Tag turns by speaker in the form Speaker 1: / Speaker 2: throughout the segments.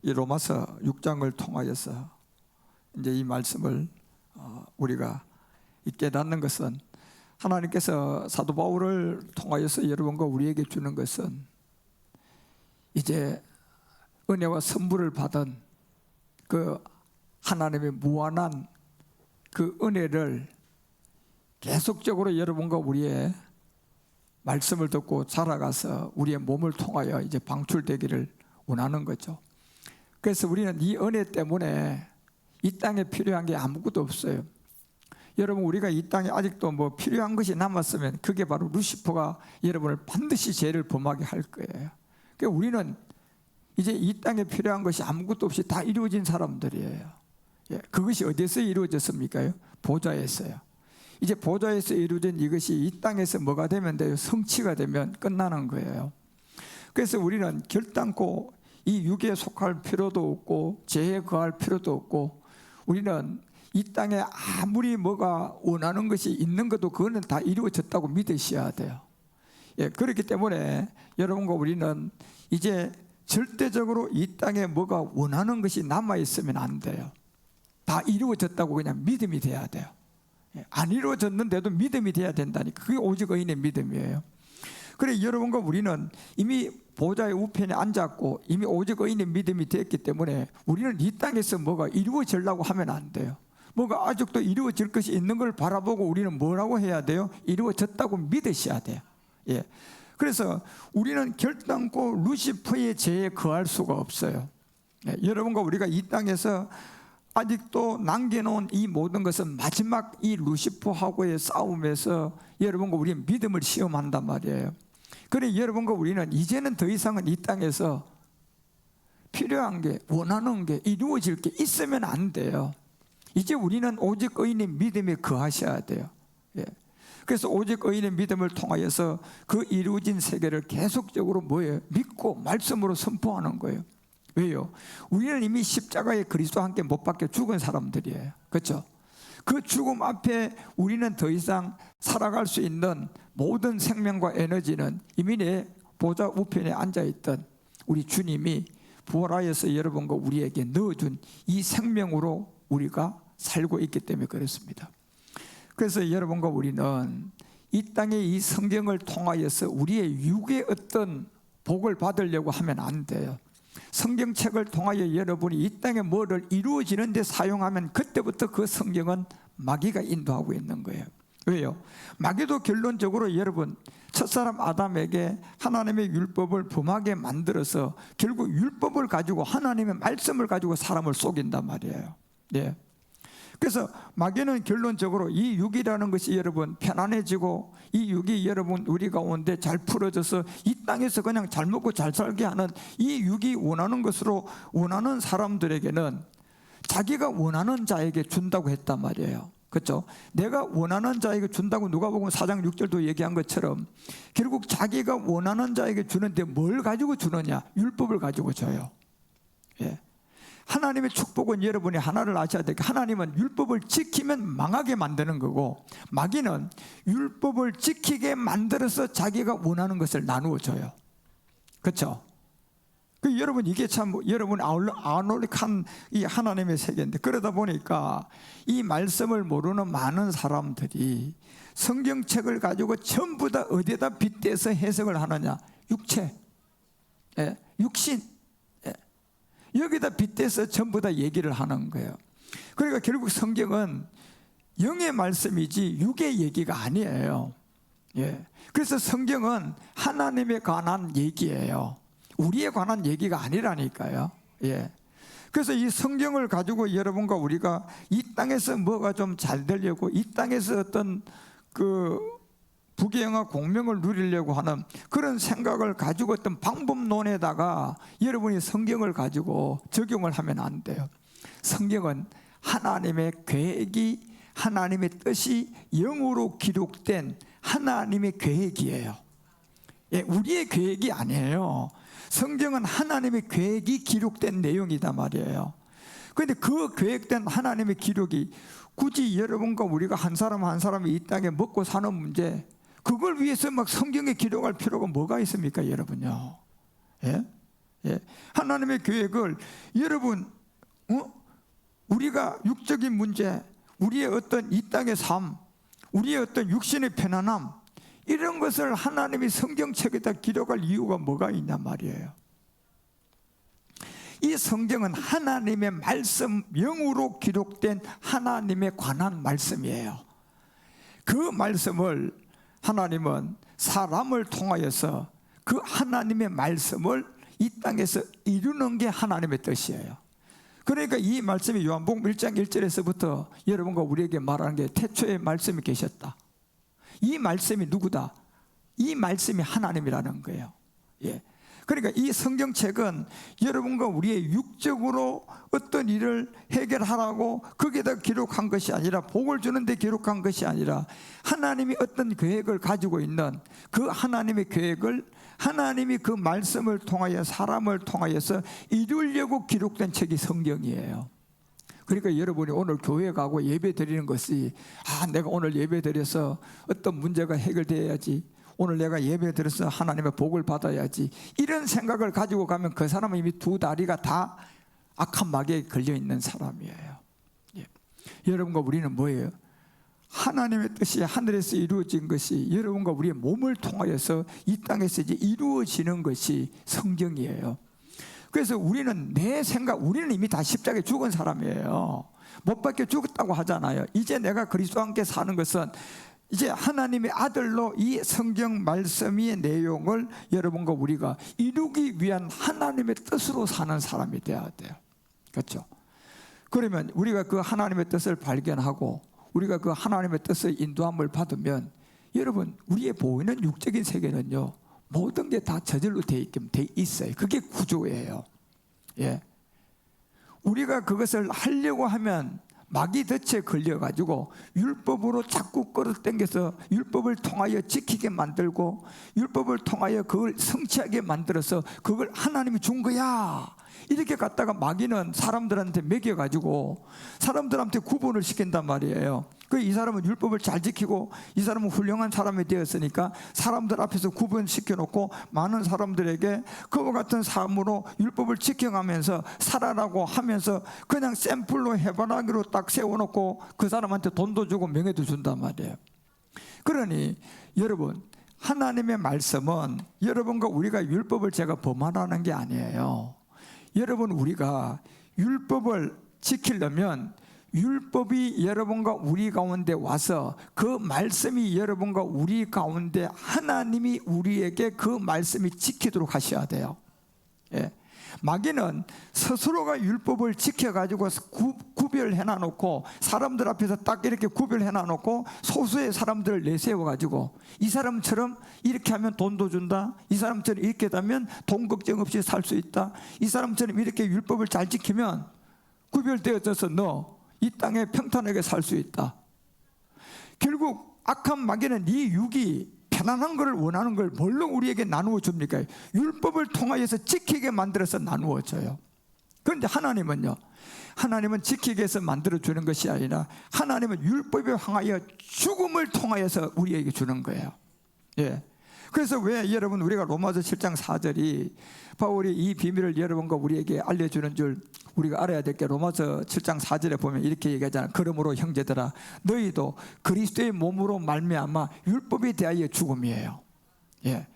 Speaker 1: 이 로마서 6장을 통하여서 이제 이 말씀을 우리가 깨닫는 것은, 하나님께서 사도 바울을 통하여서 여러분과 우리에게 주는 것은 이제 은혜와 선물을 받은 그 하나님의 무한한 그 은혜를 계속적으로 여러분과 우리의 말씀을 듣고 자라가서 우리의 몸을 통하여 이제 방출되기를 원하는 거죠. 그래서 우리는 이 은혜 때문에 이 땅에 필요한 게 아무것도 없어요. 여러분, 우리가 이 땅에 아직도 뭐 필요한 것이 남았으면 그게 바로 루시퍼가 여러분을 반드시 죄를 범하게 할 거예요. 그러니까 우리는 이제 이 땅에 필요한 것이 아무것도 없이 다 이루어진 사람들이에요. 그것이 어디서 이루어졌습니까? 보좌에서요. 이제 보좌에서 이루어진 이것이 이 땅에서 뭐가 되면 돼요? 성취가 되면 끝나는 거예요. 그래서 우리는 결단코 이 육에 속할 필요도 없고 죄에 거할 필요도 없고, 우리는 이 땅에 아무리 뭐가 원하는 것이 있는 것도 그거는 다 이루어졌다고 믿으셔야 돼요. 그렇기 때문에 여러분과 우리는 이제 절대적으로 이 땅에 뭐가 원하는 것이 남아있으면 안 돼요. 다 이루어졌다고 그냥 믿음이 돼야 돼요. 안 이루어졌는데도 믿음이 돼야 된다니까. 그게 오직 의인의 믿음이에요. 그래, 여러분과 우리는 이미 보좌의 우편에 앉았고 이미 오직 의인의 믿음이 됐기 때문에 우리는 이 땅에서 뭐가 이루어지려고 하면 안 돼요. 뭐가 아직도 이루어질 것이 있는 걸 바라보고 우리는 뭐라고 해야 돼요? 이루어졌다고 믿으셔야 돼요. 그래서 우리는 결단코 루시퍼의 죄에 거할 수가 없어요. 여러분과 우리가 이 땅에서 아직도 남겨놓은 이 모든 것은 마지막 이 루시퍼하고의 싸움에서 여러분과 우리의 믿음을 시험한단 말이에요. 그래, 여러분과 우리는 이제는 더 이상은 이 땅에서 필요한 게, 원하는 게, 이루어질 게 있으면 안 돼요. 이제 우리는 오직 의인의 믿음에 거하셔야 돼요. 그래서 오직 의인의 믿음을 통하여서 그 이루어진 세계를 계속적으로 뭐예요? 믿고 말씀으로 선포하는 거예요. 왜요? 우리는 이미 십자가에 그리스도와 함께 못 박혀 죽은 사람들이에요. 그렇죠? 그 죽음 앞에 우리는 더 이상 살아갈 수 있는 모든 생명과 에너지는 이미 내 보좌 우편에 앉아있던 우리 주님이 부활하여서 여러분과 우리에게 넣어준 이 생명으로 우리가 살고 있기 때문에 그렇습니다. 그래서 여러분과 우리는 이 땅의 이 성경을 통하여서 우리의 육의 어떤 복을 받으려고 하면 안 돼요. 성경책을 통하여 여러분이 이 땅에 뭐를 이루어지는 데 사용하면 그때부터 그 성경은 마귀가 인도하고 있는 거예요. 왜요? 마귀도 결론적으로 여러분, 첫사람 아담에게 하나님의 율법을 범하게 만들어서 결국 율법을 가지고, 하나님의 말씀을 가지고 사람을 속인단 말이에요. 그래서 마귀는 결론적으로 이 육이라는 것이 여러분 편안해지고, 이 육이 여러분 우리 가운데 잘 풀어져서 이 땅에서 그냥 잘 먹고 잘 살게 하는 이 육이 원하는 것으로 원하는 사람들에게는 자기가 원하는 자에게 준다고 했단 말이에요. 그렇죠? 내가 원하는 자에게 준다고 누가복음 4장 6절도 얘기한 것처럼 결국 자기가 원하는 자에게 주는데 뭘 가지고 주느냐? 율법을 가지고 줘요. 하나님의 축복은 여러분이 하나를 아셔야 돼요. 하나님은 율법을 지키면 망하게 만드는 거고, 마귀는 율법을 지키게 만들어서 자기가 원하는 것을 나누어 줘요. 그렇죠? 여러분, 이게 참 여러분 아놀릭한 이 하나님의 세계인데, 그러다 보니까 이 말씀을 모르는 많은 사람들이 성경책을 가지고 전부 다 어디에다 빗대서 해석을 하느냐? 육체, 육신, 여기다 빗대서 전부 다 얘기를 하는 거예요. 그러니까 결국 성경은 영의 말씀이지 육의 얘기가 아니에요. 그래서 성경은 하나님에 관한 얘기예요. 우리에 관한 얘기가 아니라니까요. 그래서 이 성경을 가지고 여러분과 우리가 이 땅에서 뭐가 좀 잘 되려고, 이 땅에서 어떤 그 부귀영화 공명을 누리려고 하는 그런 생각을 가지고 어떤 방법론에다가 여러분이 성경을 가지고 적용을 하면 안 돼요. 성경은 하나님의 계획이, 하나님의 뜻이 영으로 기록된 하나님의 계획이에요. 우리의 계획이 아니에요. 성경은 하나님의 계획이 기록된 내용이다 말이에요. 그런데 그 계획된 하나님의 기록이 굳이 여러분과 우리가 한 사람 한 사람이 이 땅에 먹고 사는 문제, 그걸 위해서 막 성경에 기록할 필요가 뭐가 있습니까, 여러분요? 예. 하나님의 계획을 여러분 우리가 육적인 문제, 우리의 어떤 이 땅의 삶, 우리의 어떤 육신의 편안함, 이런 것을 하나님이 성경책에다 기록할 이유가 뭐가 있냐 말이에요. 이 성경은 하나님의 말씀, 영으로 기록된 하나님에 관한 말씀이에요. 그 말씀을 하나님은 사람을 통하여서 그 하나님의 말씀을 이 땅에서 이루는 게 하나님의 뜻이에요. 그러니까 이 말씀이 요한복음 1장 1절에서부터 여러분과 우리에게 말하는 게 태초에 말씀이 계셨다. 이 말씀이 누구다? 이 말씀이 하나님이라는 거예요. 예. 그러니까 이 성경책은 여러분과 우리의 육적으로 어떤 일을 해결하라고 거기에다 기록한 것이 아니라, 복을 주는 데 기록한 것이 아니라, 하나님이 어떤 계획을 가지고 있는 그 하나님의 계획을 하나님이 그 말씀을 통하여 사람을 통하여서 이루려고 기록된 책이 성경이에요. 그러니까 여러분이 오늘 교회 가고 예배 드리는 것이, 내가 오늘 예배 드려서 어떤 문제가 해결돼야지, 오늘 내가 예배 드려서 하나님의 복을 받아야지, 이런 생각을 가지고 가면 그 사람은 이미 두 다리가 다 악한 마귀에 걸려있는 사람이에요. 예. 여러분과 우리는 뭐예요? 하나님의 뜻이 하늘에서 이루어진 것이 여러분과 우리의 몸을 통하여서 이 땅에서 이제 이루어지는 것이 성경이에요. 그래서 우리는 우리는 이미 다 십자가에 죽은 사람이에요. 못 박혀 죽었다고 하잖아요. 이제 내가 그리스도와 함께 사는 것은 이제 하나님의 아들로 이 성경 말씀의 내용을 여러분과 우리가 이루기 위한 하나님의 뜻으로 사는 사람이 되어야 돼요. 그렇죠? 그러면 우리가 그 하나님의 뜻을 발견하고 우리가 그 하나님의 뜻의 인도함을 받으면, 여러분, 우리의 보이는 육적인 세계는요, 모든 게 다 저절로 돼 있어요. 그게 구조예요. 예. 우리가 그것을 하려고 하면 마귀 덫에 걸려가지고 율법으로 자꾸 끌어당겨서 율법을 통하여 지키게 만들고, 율법을 통하여 그걸 성취하게 만들어서 그걸 하나님이 준 거야, 이렇게 갖다가 마귀는 사람들한테 먹여가지고 사람들한테 구분을 시킨단 말이에요. 이 사람은 율법을 잘 지키고 이 사람은 훌륭한 사람이 되었으니까 사람들 앞에서 구분시켜놓고 많은 사람들에게 그와 같은 삶으로 율법을 지켜가면서 살아라고 하면서 그냥 샘플로 해바라기로 딱 세워놓고 그 사람한테 돈도 주고 명예도 준단 말이에요. 그러니 여러분, 하나님의 말씀은 여러분과 우리가 율법을 제가 범하라는 게 아니에요. 여러분, 우리가 율법을 지키려면 율법이 여러분과 우리 가운데 와서 그 말씀이 여러분과 우리 가운데 하나님이 우리에게 그 말씀이 지키도록 하셔야 돼요. 예. 마귀는 스스로가 율법을 지켜가지고 구별해 놔놓고 사람들 앞에서 딱 이렇게 구별해 놔놓고 소수의 사람들을 내세워가지고 이 사람처럼 이렇게 하면 돈도 준다, 이 사람처럼 이렇게 하면 돈 걱정 없이 살 수 있다, 이 사람처럼 이렇게 율법을 잘 지키면 구별되어져서 너 이 땅에 평탄하게 살 수 있다. 결국 악한 마귀는 이 육이 편안한 것을 원하는 걸 뭘로 우리에게 나누어 줍니까? 율법을 통하여서 지키게 만들어서 나누어 줘요. 그런데 하나님은요, 하나님은 지키기 위해서 만들어 주는 것이 아니라 하나님은 율법에 향하여 죽음을 통하여서 우리에게 주는 거예요. 예. 그래서 왜 여러분, 우리가 로마서 7장 4절이 바울이 이 비밀을 여러분과 우리에게 알려주는 줄 우리가 알아야 될 게, 로마서 7장 4절에 보면 이렇게 얘기하잖아요. 그러므로 형제들아, 너희도 그리스도의 몸으로 말미암아 율법에 대하여 죽음이에요. 예.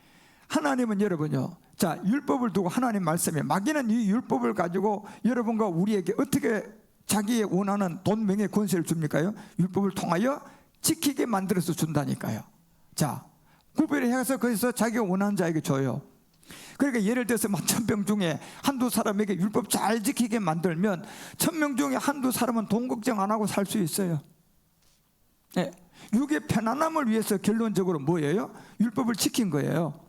Speaker 1: 하나님은 여러분요, 자, 율법을 두고 하나님 말씀에, 마귀는 이 율법을 가지고 여러분과 우리에게 어떻게 자기의 원하는 돈, 명예, 권세를 줍니까요? 율법을 통하여 지키게 만들어서 준다니까요. 자, 구별해서 거기서 자기가 원하는 자에게 줘요. 그러니까 예를 들어서 1000명 중에 한두 사람에게 율법 잘 지키게 만들면 1000명 중에 한두 사람은 돈 걱정 안 하고 살 수 있어요. 예. 육의 편안함을 위해서 결론적으로 뭐예요? 율법을 지킨 거예요.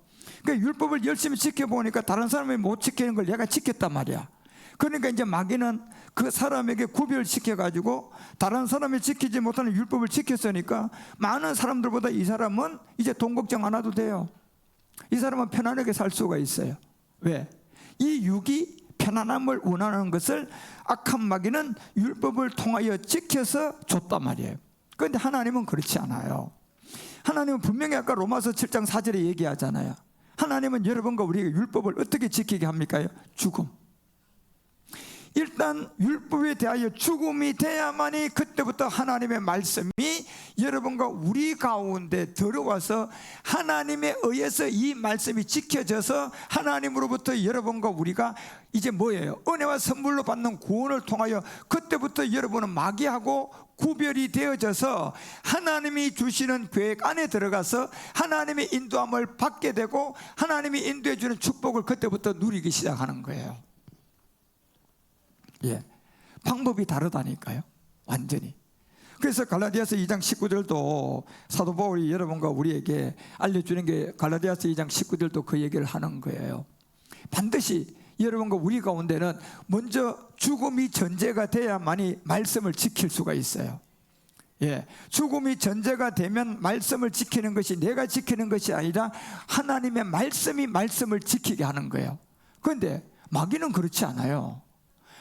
Speaker 1: 그러니까 율법을 열심히 지켜보니까 다른 사람이 못 지키는 걸 얘가 지켰단 말이야. 그러니까 이제 마귀는 그 사람에게 구별시켜가지고 다른 사람이 지키지 못하는 율법을 지켰으니까 많은 사람들보다 이 사람은 이제 돈 걱정 안 해도 돼요. 이 사람은 편안하게 살 수가 있어요. 왜? 이 육이 편안함을 원하는 것을 악한 마귀는 율법을 통하여 지켜서 줬단 말이에요. 그런데 하나님은 그렇지 않아요. 하나님은 분명히 아까 로마서 7장 4절에 얘기하잖아요. 하나님은 여러분과 우리에게 율법을 어떻게 지키게 합니까? 죽음. 일단 율법에 대하여 죽음이 돼야만이 그때부터 하나님의 말씀이 여러분과 우리 가운데 들어와서 하나님에 의해서 이 말씀이 지켜져서 하나님으로부터 여러분과 우리가 이제 뭐예요? 은혜와 선물로 받는 구원을 통하여 그때부터 여러분은 마귀하고 구별이 되어져서 하나님이 주시는 계획 안에 들어가서 하나님의 인도함을 받게 되고 하나님이 인도해 주는 축복을 그때부터 누리기 시작하는 거예요. 예, 방법이 다르다니까요. 완전히. 그래서 갈라디아서 2장 19절도 사도 바울이 여러분과 우리에게 알려주는 게 갈라디아서 2장 19절도 그 얘기를 하는 거예요. 반드시 여러분과 우리 가운데는 먼저 죽음이 전제가 돼야만이 말씀을 지킬 수가 있어요. 예, 죽음이 전제가 되면 말씀을 지키는 것이 내가 지키는 것이 아니라 하나님의 말씀이 말씀을 지키게 하는 거예요. 그런데 마귀는 그렇지 않아요.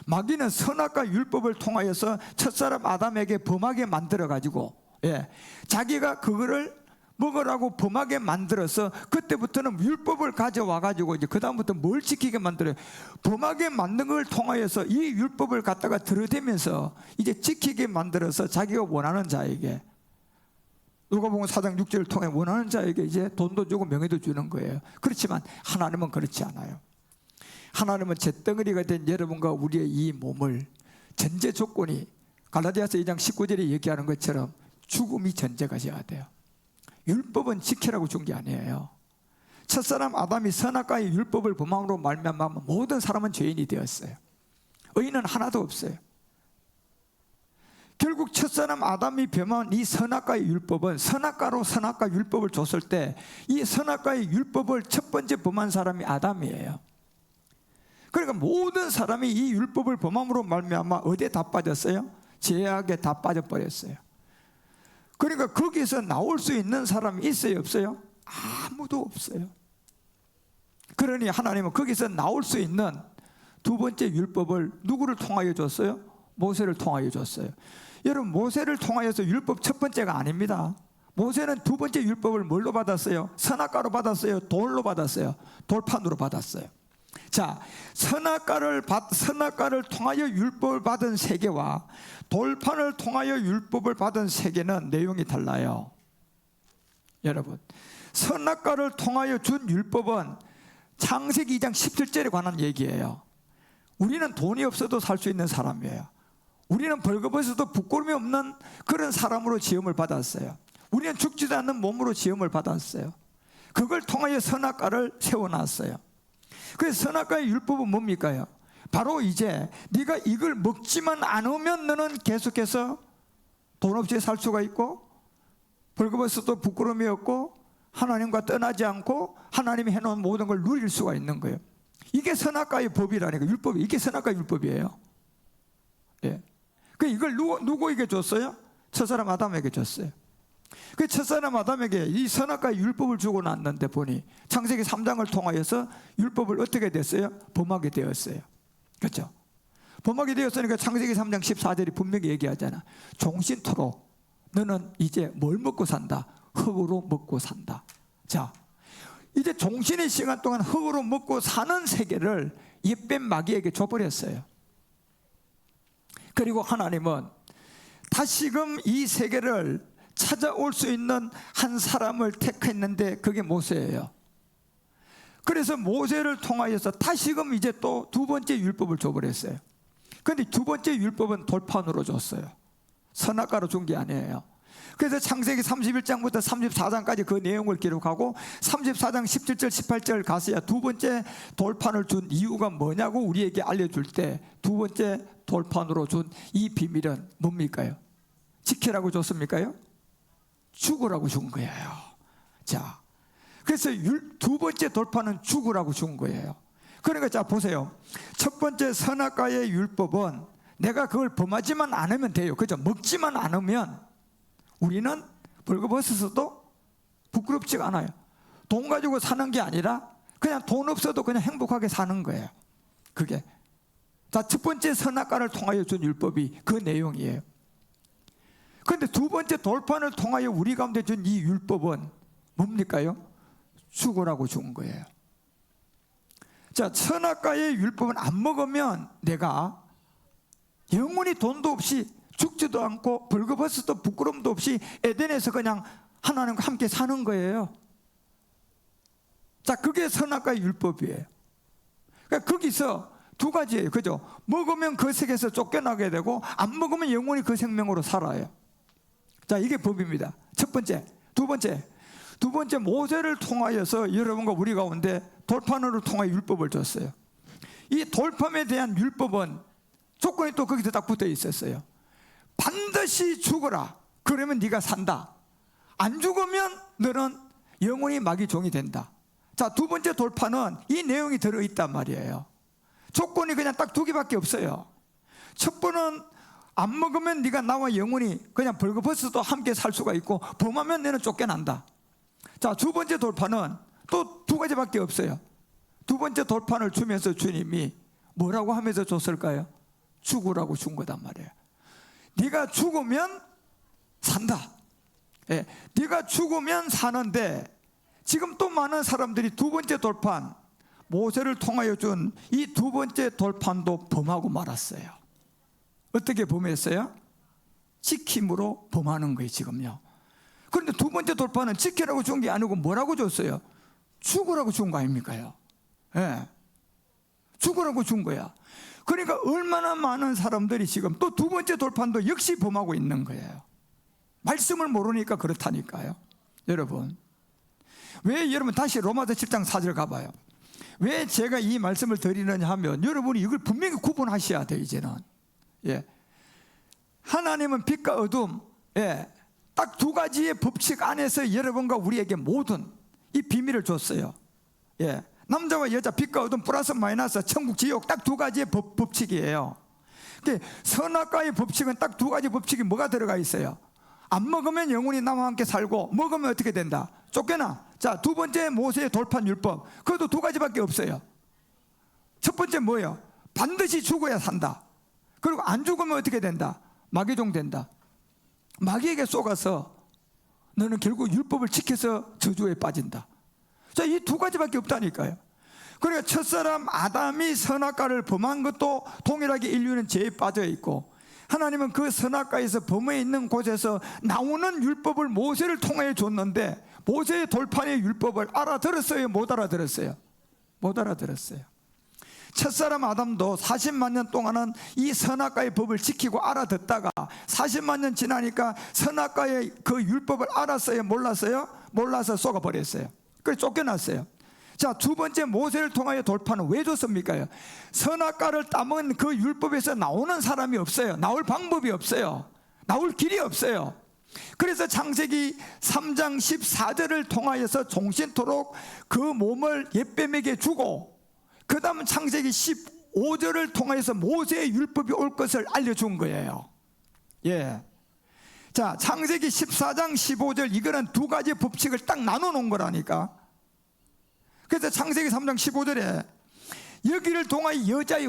Speaker 1: 마귀는 선악과 율법을 통하여서 첫사람 아담에게 범하게 만들어 가지고, 예, 자기가 그거를 먹으라고 범하게 만들어서 그때부터는 율법을 가져와 가지고 이제 그 다음부터 뭘 지키게 만들어요? 범하게 만든 걸 통하여서 이 율법을 갖다가 들어대면서 이제 지키게 만들어서 자기가 원하는 자에게, 누가복음 4장 6절을 통해 원하는 자에게 이제 돈도 주고 명예도 주는 거예요. 그렇지만 하나님은 그렇지 않아요. 하나님은 잿덩어리가 된 여러분과 우리의 이 몸을 전제 조건이 갈라디아서 2장 19절에 얘기하는 것처럼 죽음이 전제가 되어야 돼요. 율법은 지키라고 준 게 아니에요. 첫사람 아담이 선악과의 율법을 범함으로 말미암아 모든 사람은 죄인이 되었어요. 의인은 하나도 없어요. 결국 첫사람 아담이 범한 이 선악과의 율법은 선악과로 선악과 율법을 줬을 때 이 선악과의 율법을 첫 번째 범한 사람이 아담이에요. 그러니까 모든 사람이 이 율법을 범함으로 말미암아 어디에 다 빠졌어요? 죄악에 다 빠져버렸어요. 그러니까 거기서 나올 수 있는 사람이 있어요, 없어요? 아무도 없어요. 그러니 하나님은 거기서 나올 수 있는 두 번째 율법을 누구를 통하여 줬어요? 모세를 통하여 줬어요. 여러분, 모세를 통하여서 율법 첫 번째가 아닙니다. 모세는 두 번째 율법을 뭘로 받았어요? 선악과로 받았어요? 돌로 받았어요? 돌판으로 받았어요. 자, 선악과를 통하여 율법을 받은 세계와 돌판을 통하여 율법을 받은 세계는 내용이 달라요. 여러분, 선악과를 통하여 준 율법은 창세기 2장 17절에 관한 얘기예요. 우리는 돈이 없어도 살 수 있는 사람이에요. 우리는 벌거벗어도 부끄러움이 없는 그런 사람으로 지음을 받았어요. 우리는 죽지도 않는 몸으로 지음을 받았어요. 그걸 통하여 선악과를 세워놨어요. 그래서 선악과의 율법은 뭡니까요? 바로 이제 네가 이걸 먹지만 않으면 너는 계속해서 돈 없이 살 수가 있고 벌거벗어도 부끄러움이 없고 하나님과 떠나지 않고 하나님이 해놓은 모든 걸 누릴 수가 있는 거예요. 이게 선악과의 법이라니까. 율법이, 이게 선악과 율법이에요. 예. 그 이걸 누구에게 줬어요? 첫사람 아담에게 줬어요. 그 첫사람 아담에게 이 선악과의 율법을 주고 났는데 보니 창세기 3장을 통하여서 율법을 어떻게 됐어요? 범하게 되었어요. 그렇죠? 범하게 되었으니까 창세기 3장 14절이 분명히 얘기하잖아. 종신토록 너는 이제 뭘 먹고 산다? 흙으로 먹고 산다. 자, 이제 종신의 시간 동안 흙으로 먹고 사는 세계를 옛뱀 마귀에게 줘버렸어요. 그리고 하나님은 다시금 이 세계를 찾아올 수 있는 한 사람을 택했는데 그게 모세예요. 그래서 모세를 통하여서 다시금 이제 또 두 번째 율법을 줘버렸어요. 그런데 두 번째 율법은 돌판으로 줬어요. 선악과로 준 게 아니에요. 그래서 창세기 31장부터 34장까지 그 내용을 기록하고 34장 17절 18절 가서야 두 번째 돌판을 준 이유가 뭐냐고 우리에게 알려줄 때 두 번째 돌판으로 준 이 비밀은 뭡니까요? 지키라고 줬습니까요? 죽으라고 준 거예요. 자, 그래서 두 번째 돌판은 죽으라고 준 거예요. 그러니까 자 보세요. 첫 번째 선악과의 율법은 내가 그걸 범하지만 않으면 돼요. 그죠? 먹지만 않으면 우리는 벌거벗어서도 부끄럽지가 않아요. 돈 가지고 사는 게 아니라 그냥 돈 없어도 그냥 행복하게 사는 거예요. 그게 자, 첫 번째 선악과를 통하여 준 율법이 그 내용이에요. 그런데 두 번째 돌판을 통하여 우리 가운데 준 이 율법은 뭡니까요? 죽으라고 준 거예요. 자, 선악과의 율법은 안 먹으면 내가 영원히 돈도 없이 죽지도 않고 벌거벗어도 부끄럼도 없이 에덴에서 그냥 하나님과 함께 사는 거예요. 자, 그게 선악과의 율법이에요. 그러니까 거기서 두 가지예요. 그죠? 먹으면 그 세계에서 쫓겨나게 되고 안 먹으면 영원히 그 생명으로 살아요. 자, 이게 법입니다. 첫 번째. 두 번째 모세를 통하여서 여러분과 우리 가운데 돌판으로 통하여 율법을 줬어요. 이 돌판에 대한 율법은 조건이 또 거기서 딱 붙어 있었어요. 반드시 죽어라. 그러면 네가 산다. 안 죽으면 너는 영원히 마귀 종이 된다. 자, 두 번째 돌판은 이 내용이 들어있단 말이에요. 조건이 그냥 딱 두 개밖에 없어요. 첫 번은 안 먹으면 네가 나와 영원히 그냥 벌거벗어도 함께 살 수가 있고 범하면 너는 쫓겨난다. 자, 두 번째 돌판은 또 두 가지밖에 없어요. 두 번째 돌판을 주면서 주님이 뭐라고 하면서 줬을까요? 죽으라고 준 거단 말이에요. 네가 죽으면 산다. 예, 네가 죽으면 사는데 지금 또 많은 사람들이 두 번째 돌판 모세를 통하여 준 이 두 번째 돌판도 범하고 말았어요. 어떻게 범했어요? 지킴으로 범하는 거예요 지금요. 그런데 두 번째 돌판은 지키라고 준 게 아니고 뭐라고 줬어요? 죽으라고 준 거 아닙니까요? 예, 죽으라고 준 거야. 그러니까 얼마나 많은 사람들이 지금 또 두 번째 돌판도 역시 범하고 있는 거예요. 말씀을 모르니까 그렇다니까요. 여러분, 왜 여러분 다시 로마서 7장 4절 가봐요. 왜 제가 이 말씀을 드리느냐 하면 여러분이 이걸 분명히 구분하셔야 돼요. 이제는 예, 하나님은 빛과 어둠, 예, 딱 두 가지의 법칙 안에서 여러분과 우리에게 모든 이 비밀을 줬어요. 예, 남자와 여자, 빛과 어둠, 플러스 마이너스, 천국 지옥 딱 두 가지의 법칙이에요. 근데 선악과의 법칙은 딱 두 가지 법칙이 뭐가 들어가 있어요? 안 먹으면 영원히 나와 함께 살고 먹으면 어떻게 된다? 쫓겨나. 자, 두 번째 모세의 돌판 율법, 그것도 두 가지밖에 없어요. 첫 번째 뭐예요? 반드시 죽어야 산다. 그리고 안 죽으면 어떻게 된다? 마귀종 된다. 마귀에게 속아서 너는 결국 율법을 지켜서 저주에 빠진다. 자, 이 두 가지밖에 없다니까요. 그러니까 첫사람 아담이 선악과를 범한 것도 동일하게 인류는 죄에 빠져 있고, 하나님은 그 선악과에서 범해 있는 곳에서 나오는 율법을 모세를 통해 줬는데 모세의 돌판의 율법을 알아들었어요? 못 알아들었어요? 못 알아들었어요. 첫사람 아담도 40만 년 동안은 이 선악과의 법을 지키고 알아듣다가 40만 년 지나니까 선악과의 그 율법을 알았어요? 몰랐어요? 몰라서 쏘가버렸어요. 그래서 쫓겨났어요. 자, 두 번째 모세를 통하여 돌판은 왜 줬습니까? 선악과를 따먹은 그 율법에서 나오는 사람이 없어요. 나올 방법이 없어요. 나올 길이 없어요. 그래서 창세기 3장 14절을 통하여서 종신토록 그 몸을 옅뱀에게 주고, 그 다음 창세기 15절을 통하여서 모세의 율법이 올 것을 알려준 거예요. 예. 자, 창세기 14장 15절, 이거는 두 가지 법칙을 딱 나눠 놓은 거라니까. 그래서 창세기 3장 15절에 여기를 통하여 여자의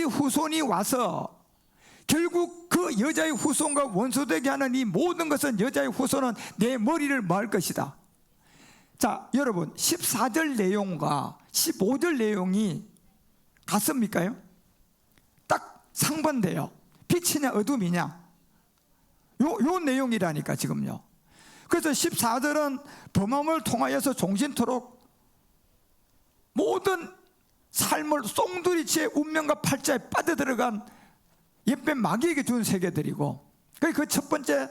Speaker 1: 후손이 와서 결국 그 여자의 후손과 원수되게 하는 이 모든 것은 여자의 후손은 내 머리를 말 것이다. 자, 여러분, 14절 내용과 15절 내용이 같습니까요? 딱 상반돼요. 빛이냐 어둠이냐, 요 내용이라니까 지금요. 그래서 14절은 범함을 통하여서 종신토록 모든 삶을 송두리치의 운명과 팔자에 빠져들어간 옅뱀 마귀에게 준 세계들이고, 그 첫 번째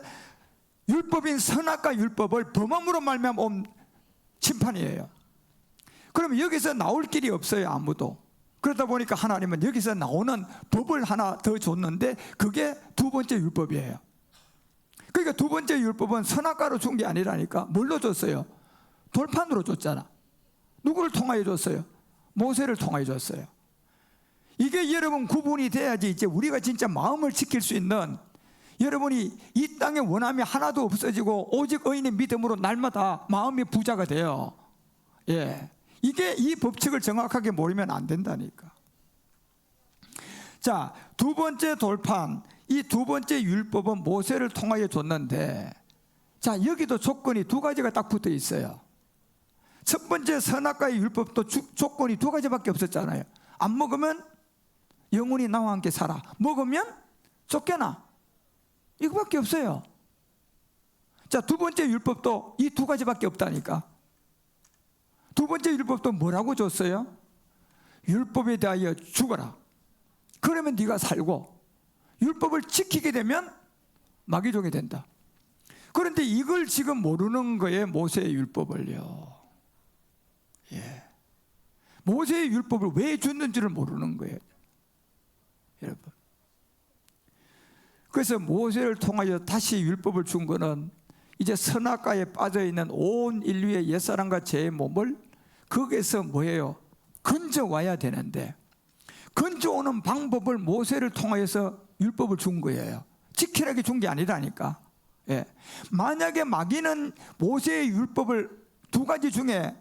Speaker 1: 율법인 선악과 율법을 범함으로 말미암아 온 심판이에요. 그러면 여기서 나올 길이 없어요, 아무도. 그러다 보니까 하나님은 여기서 나오는 법을 하나 더 줬는데 그게 두 번째 율법이에요. 그러니까 두 번째 율법은 선악과로 준 게 아니라니까. 뭘로 줬어요? 돌판으로 줬잖아. 누구를 통하여 줬어요? 모세를 통하여 줬어요. 이게 여러분 구분이 돼야지 이제 우리가 진짜 마음을 지킬 수 있는, 여러분이 이 땅에 원함이 하나도 없어지고 오직 의인의 믿음으로 날마다 마음의 부자가 돼요. 예, 이게 이 법칙을 정확하게 모르면 안 된다니까. 자, 두 번째 돌판, 이 두 번째 율법은 모세를 통하여 줬는데, 자, 여기도 조건이 두 가지가 딱 붙어 있어요. 첫 번째 선악과의 율법도 조건이 두 가지밖에 없었잖아요. 안 먹으면 영원히 나와 함께 살아, 먹으면 쫓겨나, 이거밖에 없어요. 자, 두 번째 율법도 이 두 가지밖에 없다니까. 두 번째 율법도 뭐라고 줬어요? 율법에 대하여 죽어라. 그러면 네가 살고, 율법을 지키게 되면 마귀종이 된다. 그런데 이걸 지금 모르는 거예요. 모세의 율법을요. 예. 모세의 율법을 왜 줬는지를 모르는 거예요, 여러분. 그래서 모세를 통하여 다시 율법을 준 거는 이제 선악과에 빠져있는 온 인류의 옛사람과 제 몸을 거기에서 뭐예요? 건져와야 되는데, 건져오는 방법을 모세를 통하여서 율법을 준 거예요. 지키라게 준 게 아니라니까. 예. 만약에 마귀는 모세의 율법을 두 가지 중에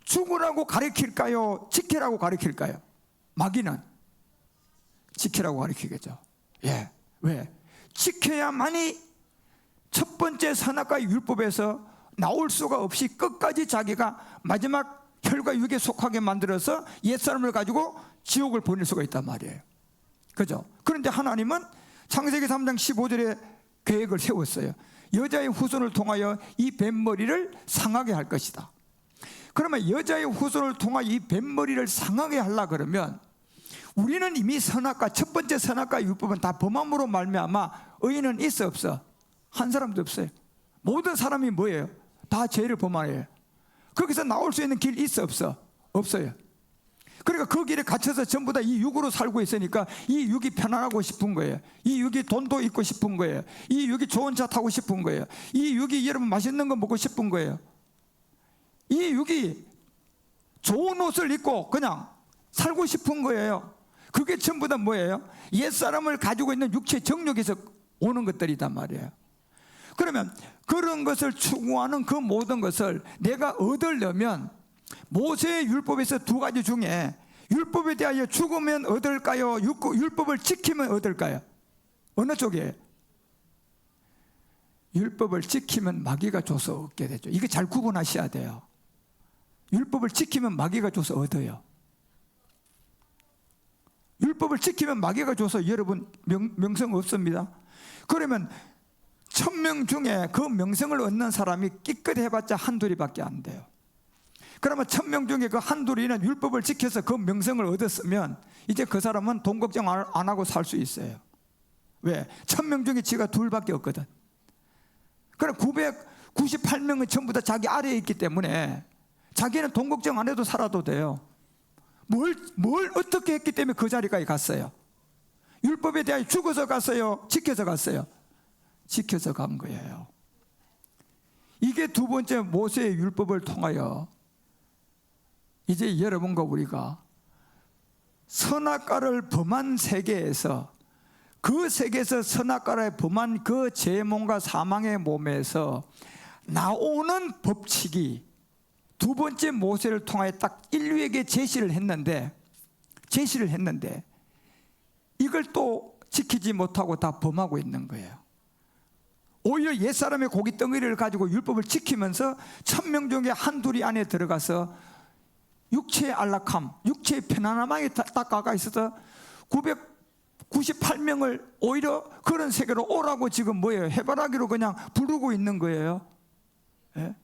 Speaker 1: 죽으라고 가르칠까요? 지키라고 가르칠까요? 마귀는 지키라고 가르치겠죠. 예. 왜? 지켜야만이 첫 번째 선악과의 율법에서 나올 수가 없이 끝까지 자기가 마지막 혈과 육에 속하게 만들어서 옛사람을 가지고 지옥을 보낼 수가 있단 말이에요. 그죠? 그런데 하나님은 창세기 3장 15절에 계획을 세웠어요. 여자의 후손을 통하여 이 뱃머리를 상하게 할 것이다. 그러면 여자의 후손을 통하여 이 뱃머리를 상하게 하려 그러면 우리는 이미 선악과, 첫 번째 선악과 율법은 다 범함으로 말미암아 의인은 있어 없어? 한 사람도 없어요. 모든 사람이 뭐예요? 다 죄를 범하예요. 거기서 나올 수 있는 길 있어 없어? 없어요. 그러니까 그 길에 갇혀서 전부 다 이 육으로 살고 있으니까 이 육이 편안하고 싶은 거예요. 이 육이 돈도 있고 싶은 거예요. 이 육이 좋은 차 타고 싶은 거예요. 이 육이 여러분 맛있는 거 먹고 싶은 거예요. 이 육이 좋은 옷을 입고 그냥 살고 싶은 거예요. 그게 전부 다 뭐예요? 옛사람을 가지고 있는 육체 정욕에서 오는 것들이단 말이에요. 그러면 그런 것을 추구하는 그 모든 것을 내가 얻으려면 모세의 율법에서 두 가지 중에 율법에 대하여 죽으면 얻을까요? 율법을 지키면 얻을까요? 어느 쪽이에요? 율법을 지키면 마귀가 줘서 얻게 되죠. 이게 잘 구분하셔야 돼요. 율법을 지키면 마귀가 줘서 얻어요. 율법을 지키면 마귀가 줘서 여러분 명성 없습니다. 그러면 1000명 중에 그 명성을 얻는 사람이 끼끗해봤자 한둘이밖에 안 돼요. 그러면 1000명 중에 그 한둘이는 율법을 지켜서 그 명성을 얻었으면 이제 그 사람은 돈 걱정 안 하고 살 수 있어요. 왜? 1000명 중에 지가 둘밖에 없거든. 그럼 998명은 전부 다 자기 아래에 있기 때문에 자기는 돈 걱정 안 해도 살아도 돼요. 뭘 어떻게 했기 때문에 그 자리까지 갔어요? 율법에 대하여 죽어서 갔어요? 지켜서 갔어요? 지켜서 간 거예요. 이게 두 번째 모세의 율법을 통하여 이제 여러분과 우리가 선악과를 범한 세계에서, 그 세계에서 선악과를 범한 그 죄몽과 사망의 몸에서 나오는 법칙이 두 번째 모세를 통하여 딱 인류에게 제시를 했는데 이걸 또 지키지 못하고 다 범하고 있는 거예요. 오히려 옛사람의 고기 덩어리를 가지고 율법을 지키면서 1000명 중에 한둘이 안에 들어가서 육체의 안락함, 육체의 편안함에 딱 가까이 있어서 998명을 오히려 그런 세계로 오라고 지금 뭐예요? 해바라기로 그냥 부르고 있는 거예요. 예?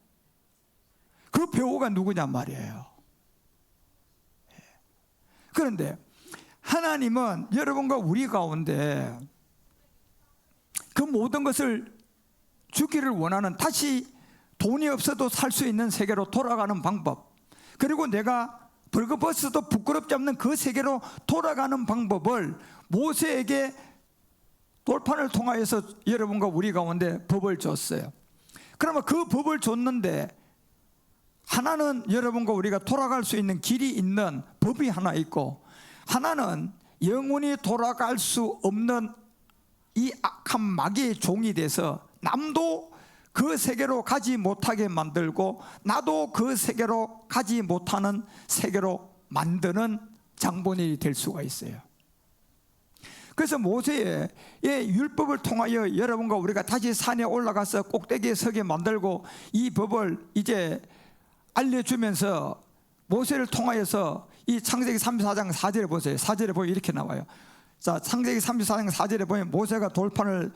Speaker 1: 그 배우가 누구냔 말이에요. 예. 그런데 하나님은 여러분과 우리 가운데 그 모든 것을 주기를 원하는, 다시 돈이 없어도 살 수 있는 세계로 돌아가는 방법, 그리고 내가 벌거벗어도 부끄럽지 않는 그 세계로 돌아가는 방법을 모세에게 돌판을 통하여서 여러분과 우리 가운데 법을 줬어요. 그러면 그 법을 줬는데 하나는 여러분과 우리가 돌아갈 수 있는 길이 있는 법이 하나 있고, 하나는 영원히 돌아갈 수 없는 이 악한 마귀의 종이 돼서 남도 그 세계로 가지 못하게 만들고 나도 그 세계로 가지 못하는 세계로 만드는 장본인이 될 수가 있어요. 그래서 모세의 율법을 통하여 여러분과 우리가 다시 산에 올라가서 꼭대기에 서게 만들고 이 법을 이제 알려주면서 모세를 통하여서 이 창세기 34장 4절에 보세요. 4절에 보면 이렇게 나와요. 자, 창세기 34장 4절에 보면 모세가 돌판을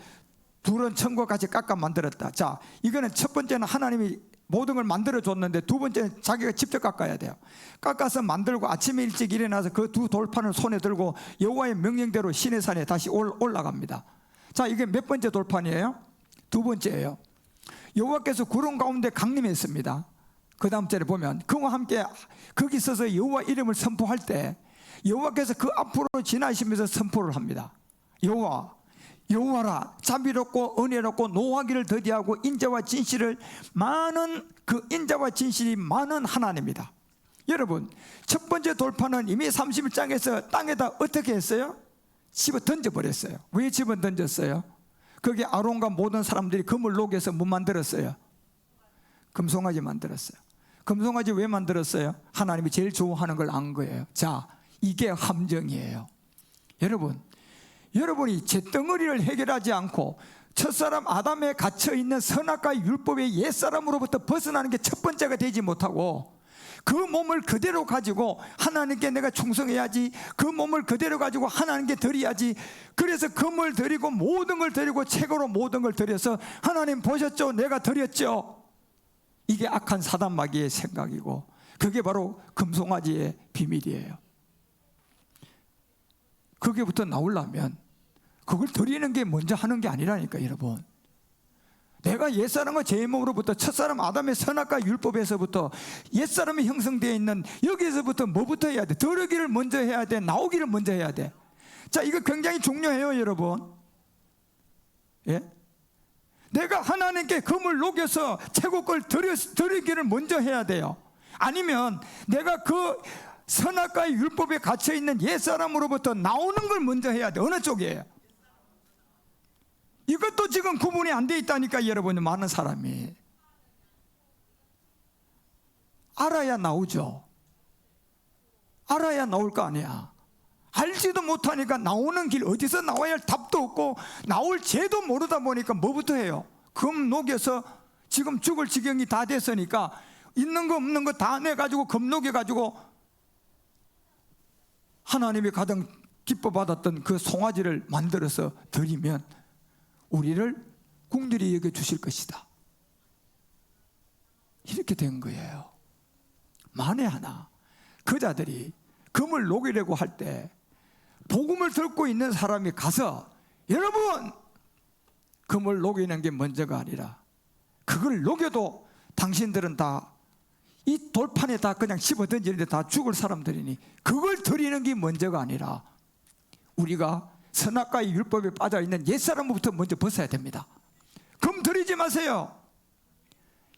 Speaker 1: 둘은 천과 같이 깎아 만들었다. 자, 이거는 첫 번째는 하나님이 모든 걸 만들어 줬는데, 두 번째는 자기가 직접 깎아야 돼요. 깎아서 만들고 아침에 일찍 일어나서 그 두 돌판을 손에 들고 여호와의 명령대로 시내산에 다시 올라갑니다. 자, 이게 몇 번째 돌판이에요? 두 번째예요. 여호와께서 구름 가운데 강림했습니다. 그 다음 절에 보면 그와 함께 거기 서서 여호와 이름을 선포할 때 여호와께서 그 앞으로 지나시면서 선포를 합니다. 여호와라, 자비롭고 은혜롭고 노하기를 더디하고 인자와 진실을 많은, 그 인자와 진실이 많은 하나님이다. 여러분, 첫 번째 돌판은 이미 31장에서 땅에다 어떻게 했어요? 집어 던져버렸어요. 왜 집어 던졌어요? 거기 아론과 모든 사람들이 금을 녹여서 뭐 만들었어요? 금송아지 만들었어요. 금송아지 왜 만들었어요? 하나님이 제일 좋아하는 걸 안 거예요. 자, 이게 함정이에요. 여러분이 잿덩어리를 해결하지 않고 첫사람 아담에 갇혀있는 선악과 율법의 옛사람으로부터 벗어나는 게 첫 번째가 되지 못하고, 그 몸을 그대로 가지고 하나님께 내가 충성해야지, 그 몸을 그대로 가지고 하나님께 드려야지, 그래서 금을 드리고 모든 걸 드리고 책으로 모든 걸 드려서 하나님 보셨죠? 내가 드렸죠? 이게 악한 사단 마귀의 생각이고, 그게 바로 금송아지의 비밀이에요. 거기부터 나오려면 그걸 드리는 게 먼저 하는 게 아니라니까. 여러분, 내가 옛사람과 제 몸으로부터 첫사람 아담의 선악과 율법에서부터 옛사람이 형성되어 있는 여기에서부터 뭐부터 해야 돼? 들어기를 먼저 해야 돼? 나오기를 먼저 해야 돼? 자, 이거 굉장히 중요해요. 여러분, 예? 내가 하나님께 금을 녹여서 최고걸 드리기를 먼저 해야 돼요. 아니면 내가 그 선악과 율법에 갇혀있는 옛사람으로부터 나오는 걸 먼저 해야 돼. 어느 쪽이에요? 이것도 지금 구분이 안 돼 있다니까. 여러분, 많은 사람이 알아야 나오죠. 알아야 나올 거 아니야. 알지도 못하니까 나오는 길 어디서 나와야 할 답도 없고 나올 죄도 모르다 보니까 뭐부터 해요? 금 녹여서 지금 죽을 지경이 다 됐으니까 있는 거 없는 거 다 내가지고 금 녹여가지고 하나님이 가장 기뻐 받았던 그 송아지를 만들어서 드리면 우리를 긍휼히 여겨주실 것이다. 이렇게 된 거예요. 만에 하나 그 자들이 금을 녹이려고 할 때 복음을 듣고 있는 사람이 가서, 여러분, 금을 녹이는 게 먼저가 아니라 그걸 녹여도 당신들은 다 이 돌판에 다 그냥 집어 던지는데 다 죽을 사람들이니 그걸 드리는 게 먼저가 아니라 우리가 선악과의 율법에 빠져있는 옛사람부터 먼저 벗어야 됩니다. 금 드리지 마세요.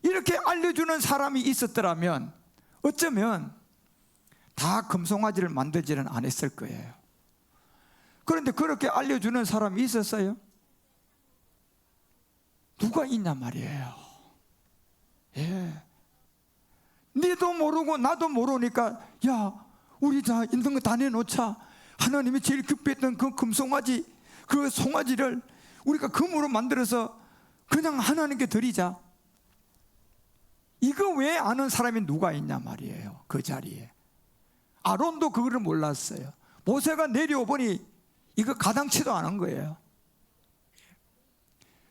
Speaker 1: 이렇게 알려주는 사람이 있었더라면 어쩌면 다 금송아지를 만들지는 않았을 거예요. 그런데 그렇게 알려주는 사람이 있었어요? 누가 있냔 말이에요. 예. 니도 모르고 나도 모르니까, 야, 우리 다 있는 거 다 내놓자. 하나님이 제일 기뻐했던 그 금송아지, 그 송아지를 우리가 금으로 만들어서 그냥 하나님께 드리자. 이거 왜 아는 사람이 누가 있냐 말이에요. 그 자리에 아론도 그거를 몰랐어요. 모세가 내려오보니 이거 가당치도 않은 거예요.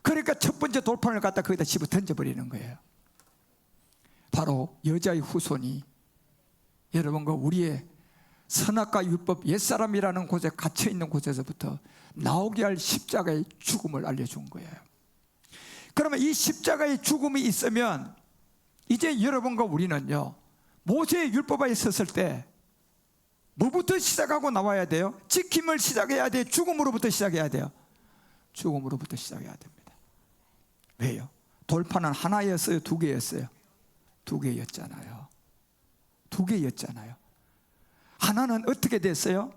Speaker 1: 그러니까 첫 번째 돌판을 갖다 거기다 집어 던져버리는 거예요. 바로 여자의 후손이 여러분과 우리의 선악과 율법 옛사람이라는 곳에 갇혀있는 곳에서부터 나오게 할 십자가의 죽음을 알려준 거예요. 그러면 이 십자가의 죽음이 있으면 이제 여러분과 우리는요, 모세의 율법에 섰을 때 뭐부터 시작하고 나와야 돼요? 지킴을 시작해야 돼요? 죽음으로부터 시작해야 돼요? 죽음으로부터 시작해야 됩니다. 왜요? 돌판은 하나였어요? 두 개였어요? 두 개였잖아요. 두 개였잖아요. 하나는 어떻게 됐어요?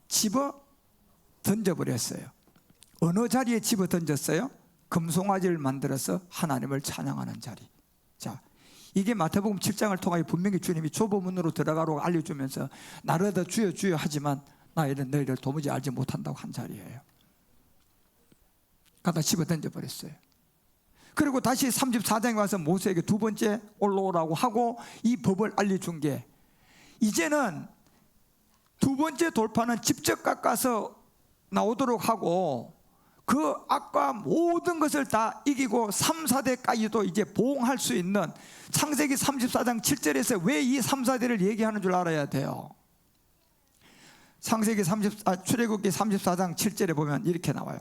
Speaker 1: 집어 던져버렸어요. 어느 자리에 집어 던졌어요? 금송아지를 만들어서 하나님을 찬양하는 자리. 자, 이게 마태복음 7장을 통하여 분명히 주님이 좁은 문으로 들어가라고 알려주면서 나르다 주여 주여 하지만 나이는 너희를 도무지 알지 못한다고 한 자리예요. 갖다 집어 던져버렸어요. 그리고 다시 34장에 와서 모세에게 두 번째 올라오라고 하고 이 법을 알려준 게, 이제는 두 번째 돌파는 직접 깎아서 나오도록 하고 그 악과 모든 것을 다 이기고 3, 4대까지도 이제 보응할 수 있는, 창세기 34장 7절에서 왜 이 3, 4대를 얘기하는 줄 알아야 돼요. 출애굽기 34장 7절에 보면 이렇게 나와요.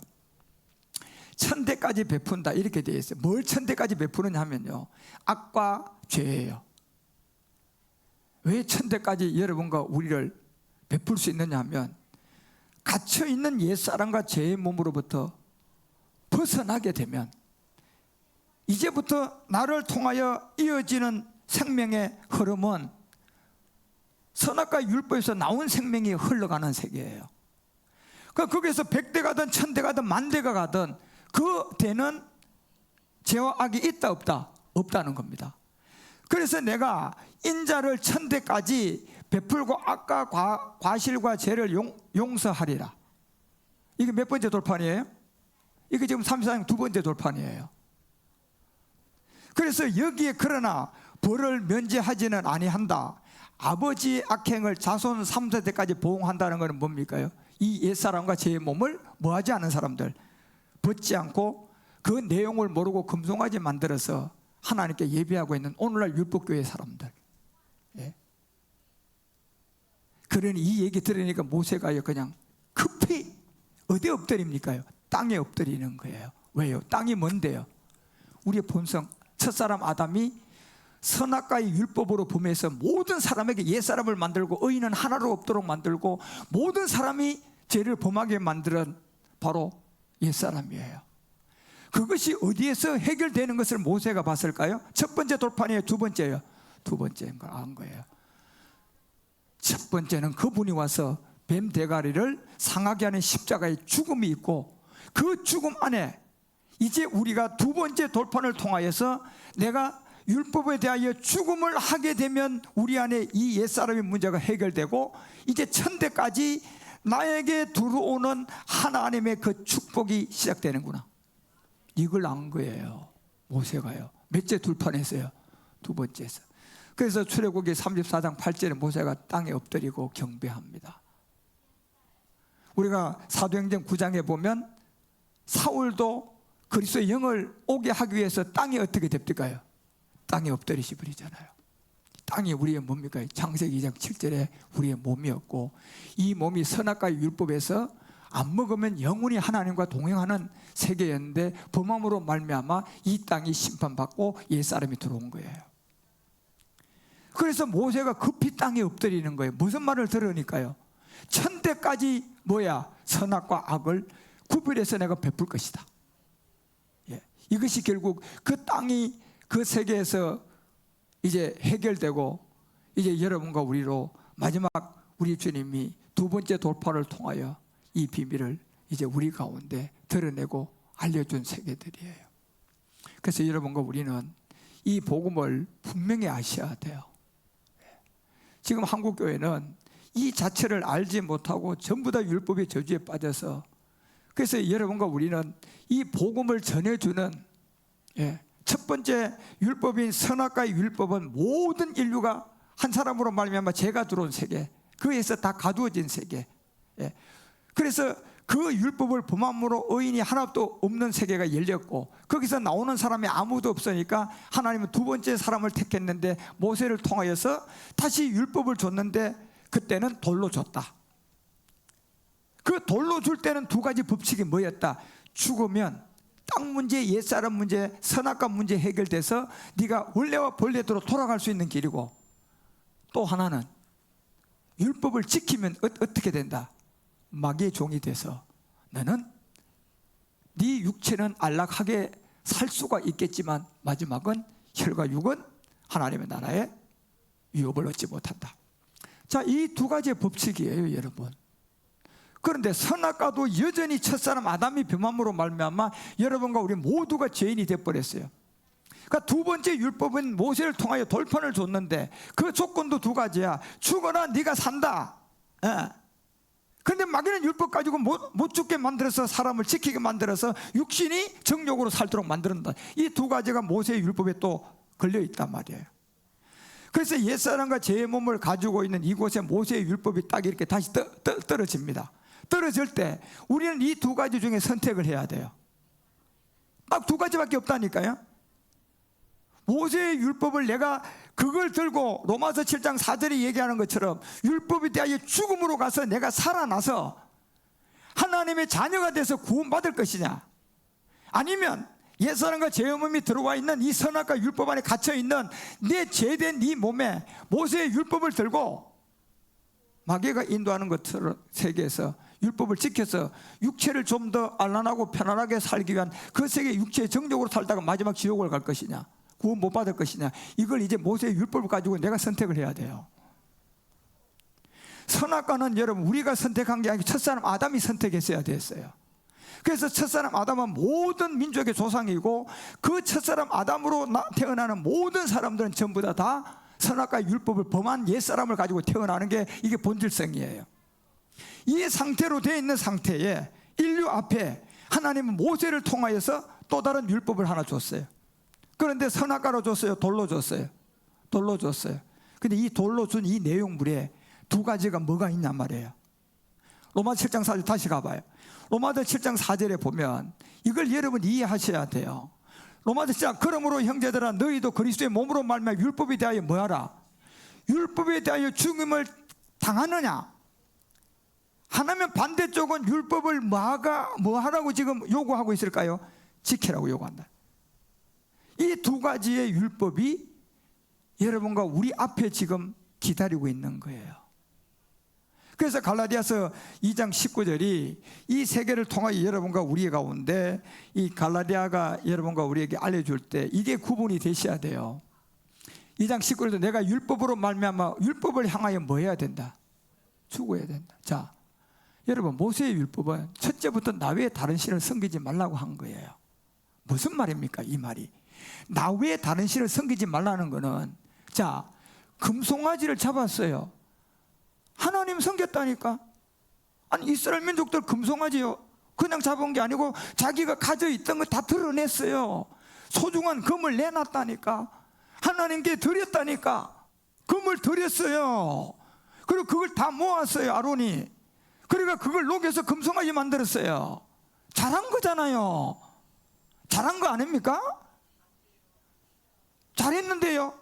Speaker 1: 천대까지 베푼다 이렇게 되어 있어요. 뭘 천대까지 베푸느냐 하면요, 악과 죄예요. 왜 천대까지 여러분과 우리를 베풀 수 있느냐 하면, 갇혀있는 옛사람과 죄의 몸으로부터 벗어나게 되면 이제부터 나를 통하여 이어지는 생명의 흐름은 선악과 율법에서 나온 생명이 흘러가는 세계예요. 그러니까 거기에서 100대 가든 1000대 가든 10,000대가 가든 그 대는 죄와 악이 있다 없다? 없다는 겁니다. 그래서 내가 인자를 1000대까지 베풀고 악과 과실과 죄를 용서하리라. 이게 몇 번째 돌판이에요? 이게 지금 34장 두 번째 돌판이에요. 그래서 여기에 그러나 벌을 면제하지는 아니한다. 아버지 악행을 자손 3세대까지 보응한다는 것은 뭡니까요? 이 옛사람과 죄의 몸을 뭐하지 않은 사람들, 벗지 않고 그 내용을 모르고 금송아지 만들어서 하나님께 예배하고 있는 오늘날 율법교회 사람들. 예. 그러니 이 얘기 들으니까 모세가요 그냥 급히 어디에 엎드립니까요? 땅에 엎드리는 거예요. 왜요? 땅이 뭔데요? 우리의 본성, 첫사람 아담이 선악과의 율법으로 범해서 모든 사람에게 옛사람을 만들고 의인은 하나로 없도록 만들고 모든 사람이 죄를 범하게 만드는 바로 옛사람이에요. 그것이 어디에서 해결되는 것을 모세가 봤을까요? 첫 번째 돌판이에요? 두 번째예요? 두 번째인 걸 안 거예요. 첫 번째는 그분이 와서 뱀 대가리를 상하게 하는 십자가의 죽음이 있고, 그 죽음 안에 이제 우리가 두 번째 돌판을 통하여서 내가 율법에 대하여 죽음을 하게 되면 우리 안에 이 옛사람의 문제가 해결되고 이제 천대까지 나에게 들어오는 하나님의 그 축복이 시작되는구나. 이걸 안 거예요, 모세가요. 몇째 돌판에서요? 두 번째에서. 그래서 출애굽기 34장 8절에 모세가 땅에 엎드리고 경배합니다. 우리가 사도행전 9장에 보면 사울도 그리스도의 영을 오게 하기 위해서 땅에 어떻게 됩니까요? 땅에 엎드리시 버리잖아요. 땅이 우리의 뭡니까? 창세기 2장 7절에 우리의 몸이었고, 이 몸이 선악과의 율법에서 안 먹으면 영원히 하나님과 동행하는 세계였는데 범함으로 말미암아 이 땅이 심판받고 옛사람이 들어온 거예요. 그래서 모세가 급히 땅에 엎드리는 거예요. 무슨 말을 들으니까요? 천대까지 뭐야? 선악과 악을 구별해서 내가 베풀 것이다. 예. 이것이 결국 그 땅이 그 세계에서 이제 해결되고, 이제 여러분과 우리로 마지막 우리 주님이 두 번째 돌파를 통하여 이 비밀을 이제 우리 가운데 드러내고 알려준 세계들이에요. 그래서 여러분과 우리는 이 복음을 분명히 아셔야 돼요. 지금 한국교회는 이 자체를 알지 못하고 전부 다 율법의 저주에 빠져서, 그래서 여러분과 우리는 이 복음을 전해주는, 첫 번째 율법인 선악과의 율법은 모든 인류가 한 사람으로 말미암아 죄가 들어온 세계, 그에서 다 가두어진 세계. 그래서 그 율법을 범함으로 의인이 하나도 없는 세계가 열렸고, 거기서 나오는 사람이 아무도 없으니까 하나님은 두 번째 사람을 택했는데 모세를 통하여서 다시 율법을 줬는데 그때는 돌로 줬다. 그 돌로 줄 때는 두 가지 법칙이 뭐였다? 죽으면 땅 문제, 옛사람 문제, 선악과 문제 해결돼서 네가 원래와 본래대로 돌아갈 수 있는 길이고, 또 하나는 율법을 지키면 어떻게 된다? 마귀의 종이 돼서 너는 네 육체는 안락하게 살 수가 있겠지만 마지막은 혈과 육은 하나님의 나라에 유업을 얻지 못한다. 자, 이 두 가지의 법칙이에요, 여러분. 그런데 선악과도 여전히 첫사람 아담이 범함으로 말미암아 여러분과 우리 모두가 죄인이 되어버렸어요. 그러니까 두 번째 율법은 모세를 통하여 돌판을 줬는데 그 조건도 두 가지야. 죽어라 네가 산다. 근데 마귀는 율법 가지고 못 죽게 만들어서 사람을 지키게 만들어서 육신이 정욕으로 살도록 만든다. 이 두 가지가 모세의 율법에 또 걸려 있단 말이에요. 그래서 옛사람과 제 몸을 가지고 있는 이곳에 모세의 율법이 딱 이렇게 다시 떨어집니다. 떨어질 때 우리는 이 두 가지 중에 선택을 해야 돼요. 딱 두 가지밖에 없다니까요. 모세의 율법을 내가 그걸 들고 로마서 7장 4절에 얘기하는 것처럼 율법에 대하여 죽음으로 가서 내가 살아나서 하나님의 자녀가 돼서 구원받을 것이냐, 아니면 옛사람과 제 몸이 들어와 있는 이 선악과 율법 안에 갇혀있는 내 죄된 이 몸에 모세의 율법을 들고 마귀가 인도하는 것처럼 세계에서 율법을 지켜서 육체를 좀 더 안전하고 편안하게 살기 위한 그 세계 육체의 정욕으로 살다가 마지막 지옥을 갈 것이냐, 구원 못 받을 것이냐, 이걸 이제 모세의 율법을 가지고 내가 선택을 해야 돼요. 선악과는 여러분 우리가 선택한 게 아니고 첫사람 아담이 선택했어야 됐어요. 그래서 첫사람 아담은 모든 민족의 조상이고 그 첫사람 아담으로 태어나는 모든 사람들은 전부 다 선악과의 율법을 범한 옛사람을 가지고 태어나는 게 이게 본질성이에요. 이 상태로 되어 있는 상태에 인류 앞에 하나님은 모세를 통하여서 또 다른 율법을 하나 줬어요. 그런데 선악과로 줬어요? 돌로 줬어요? 돌로 줬어요. 근데 이 돌로 준 이 내용물에 두 가지가 뭐가 있냔 말이에요. 로마서 7장 4절 다시 가봐요. 로마서 7장 4절에 보면 이걸 여러분 이해하셔야 돼요. 로마서 7장 그러므로 형제들아 너희도 그리스도의 몸으로 말미암아 율법에 대하여 뭐하라? 율법에 대하여 죽음을 당하느냐? 하나면 반대쪽은 율법을 뭐하라고 지금 요구하고 있을까요? 지키라고 요구한다. 이 두 가지의 율법이 여러분과 우리 앞에 지금 기다리고 있는 거예요. 그래서 갈라디아서 2장 19절이 이 세계를 통하여 여러분과 우리 가운데 이 갈라디아가 여러분과 우리에게 알려줄 때 이게 구분이 되셔야 돼요. 2장 19절도 내가 율법으로 말미암아 율법을 향하여 뭐 해야 된다? 죽어야 된다. 자, 여러분 모세의 율법은 첫째부터 나 외에 다른 신을 섬기지 말라고 한 거예요. 무슨 말입니까 이 말이? 나 외에 다른 신을 섬기지 말라는 거는, 자, 금송아지를 잡았어요. 하나님 섬겼다니까. 아니 이스라엘 민족들 금송아지요 그냥 잡은 게 아니고 자기가 가져 있던 거 다 드러냈어요. 소중한 금을 내놨다니까. 하나님께 드렸다니까. 금을 드렸어요. 그리고 그걸 다 모았어요 아론이. 그러니까 그걸 녹여서 금송아지 만들었어요. 잘한 거잖아요. 잘한 거 아닙니까? 잘했는데요.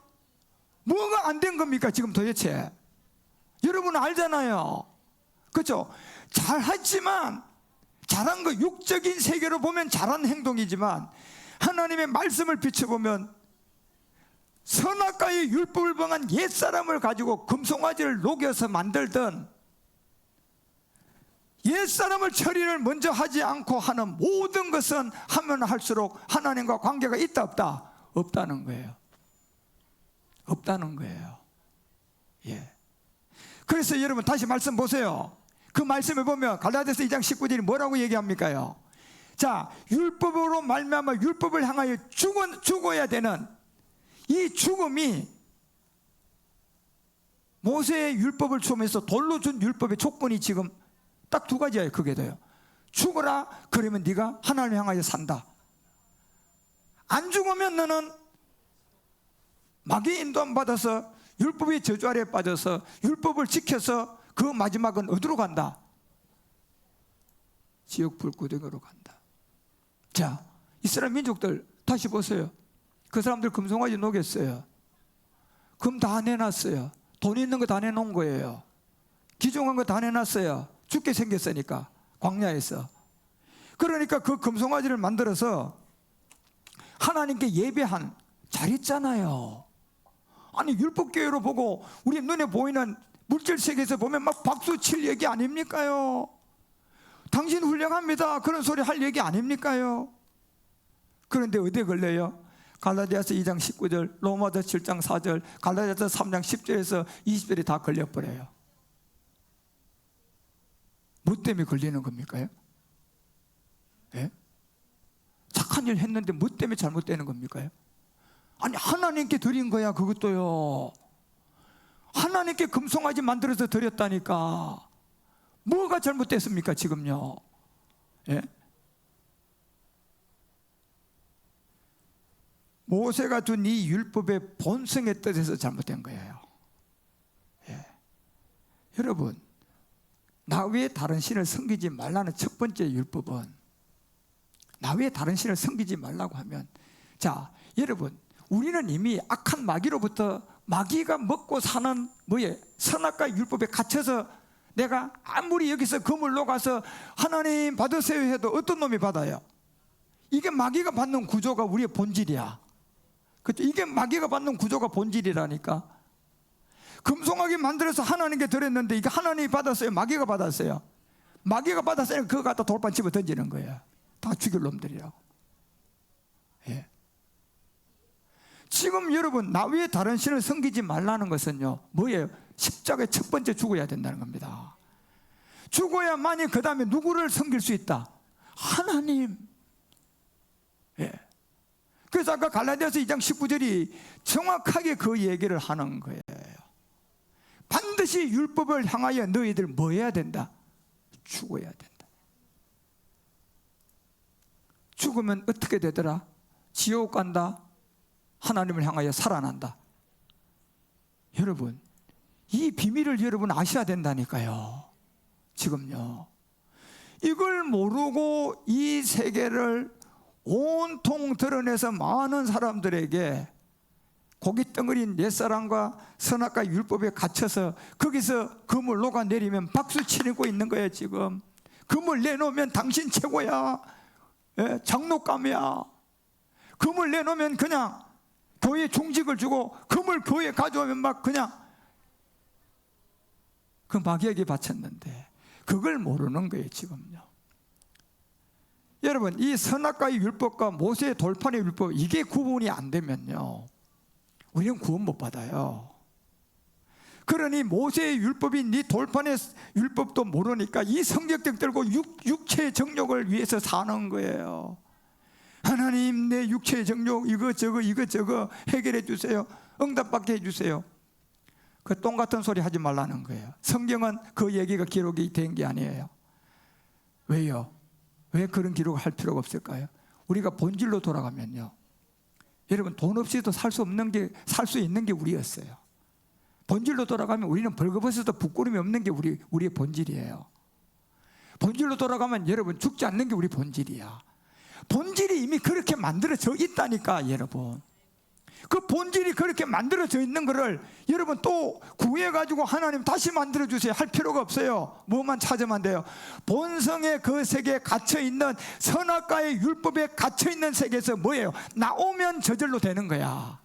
Speaker 1: 뭐가 안 된 겁니까 지금 도대체? 여러분은 알잖아요. 그렇죠? 잘했지만 잘한 거 육적인 세계로 보면 잘한 행동이지만 하나님의 말씀을 비춰보면 선악과의 율법을 범한 옛사람을 가지고 금송아지를 녹여서 만들던 옛사람을 처리를 먼저 하지 않고 하는 모든 것은 하면 할수록 하나님과 관계가 있다 없다? 없다는 거예요. 없다는 거예요. 예. 그래서 여러분 다시 말씀 보세요. 그 말씀을 보면 갈라디아서 2장 19절이 뭐라고 얘기합니까요? 자, 율법으로 말미암아 율법을 향하여 죽어야 되는 이 죽음이 모세의 율법을 주면서 돌로 준 율법의 조건이 지금 딱 두 가지예요. 그게 돼요. 죽어라 그러면 네가 하나님을 향하여 산다. 안 죽으면 너는 마귀의 인도함 받아서 율법의 저주 아래에 빠져서 율법을 지켜서 그 마지막은 어디로 간다? 지옥 불구덩이로 간다. 자, 이스라엘 민족들 다시 보세요. 그 사람들 금송아지 녹였어요. 금 다 내놨어요. 돈 있는 거 다 내놓은 거예요. 귀중한 거 다 내놨어요. 죽게 생겼으니까 광야에서. 그러니까 그 금송아지를 만들어서 하나님께 예배한, 잘했잖아요. 아니 율법교회로 보고 우리 눈에 보이는 물질 세계에서 보면 막 박수 칠 얘기 아닙니까요? 당신 훌륭합니다 그런 소리 할 얘기 아닙니까요? 그런데 어디에 걸려요? 갈라디아서 2장 19절, 로마서 7장 4절, 갈라디아서 3장 10절에서 20절이 다 걸려버려요. 뭐 때문에 걸리는 겁니까? 예? 착한 일 했는데 뭐 때문에 잘못되는 겁니까? 아니 하나님께 드린 거야. 그것도요. 하나님께 금송아지 만들어서 드렸다니까. 뭐가 잘못됐습니까 지금요? 예? 모세가 준 이 율법의 본성의 뜻에서 잘못된 거예요. 예. 여러분, 나 외에 다른 신을 섬기지 말라는 첫 번째 율법은, 나 외에 다른 신을 섬기지 말라고 하면, 자 여러분, 우리는 이미 악한 마귀로부터, 마귀가 먹고 사는 뭐예요? 선악과 율법에 갇혀서 내가 아무리 여기서 금을 녹아서 하나님 받으세요 해도 어떤 놈이 받아요? 이게 마귀가 받는 구조가 우리의 본질이야. 그렇죠? 이게 마귀가 받는 구조가 본질이라니까. 금송아지 만들어서 하나님께 드렸는데 이게 하나님이 받았어요? 마귀가 받았어요? 마귀가 받았으니까 그거 갖다 돌판 집어 던지는 거예요. 다 죽일 놈들이라고. 예. 지금 여러분, 나 외에 다른 신을 섬기지 말라는 것은요 뭐예요? 십자가에 첫 번째 죽어야 된다는 겁니다. 죽어야만이 그 다음에 누구를 섬길 수 있다? 하나님. 예. 그래서 아까 갈라디아서 2장 19절이 정확하게 그 얘기를 하는 거예요. 반드시 율법을 향하여 너희들 뭐 해야 된다? 죽어야 된다. 죽으면 어떻게 되더라? 지옥 간다? 하나님을 향하여 살아난다. 여러분, 이 비밀을 여러분 아셔야 된다니까요. 지금요, 이걸 모르고 이 세계를 온통 드러내서 많은 사람들에게 고깃덩어리인 옛사람과 선악과 율법에 갇혀서 거기서 금을 녹아내리면 박수 치고 있는 거예요. 지금 금을 내놓으면 당신 최고야, 예, 장로감이야. 금을 내놓으면 그냥 교회 중직을 주고, 금을 교회에 가져오면 막 그냥 그 마귀에게 바쳤는데 그걸 모르는 거예요 지금요. 여러분, 이 선악과의 율법과 모세의 돌판의 율법, 이게 구분이 안 되면요 우리는 구원 못 받아요. 그러니 모세의 율법인 이 돌판의 율법도 모르니까 이 성경책 들고 육체의 정욕을 위해서 사는 거예요. 하나님, 내 육체의 정욕 이거 해결해 주세요. 응답받게 해 주세요. 그 똥 같은 소리 하지 말라는 거예요. 성경은 그 얘기가 기록이 된 게 아니에요. 왜요? 왜 그런 기록을 할 필요가 없을까요? 우리가 본질로 돌아가면요, 여러분, 돈 없이도 살 수 있는 게 우리였어요. 본질로 돌아가면 우리는 벌거벗어도 부끄러움이 없는 게 우리의 본질이에요. 본질로 돌아가면 여러분, 죽지 않는 게 우리 본질이야. 본질이 이미 그렇게 만들어져 있다니까. 여러분, 그 본질이 그렇게 만들어져 있는 거를 여러분 또 구해가지고 하나님 다시 만들어주세요 할 필요가 없어요. 뭐만 찾으면 돼요? 본성의 그 세계에 갇혀있는, 선악과의 율법에 갇혀있는 세계에서 뭐예요? 나오면 저절로 되는 거야.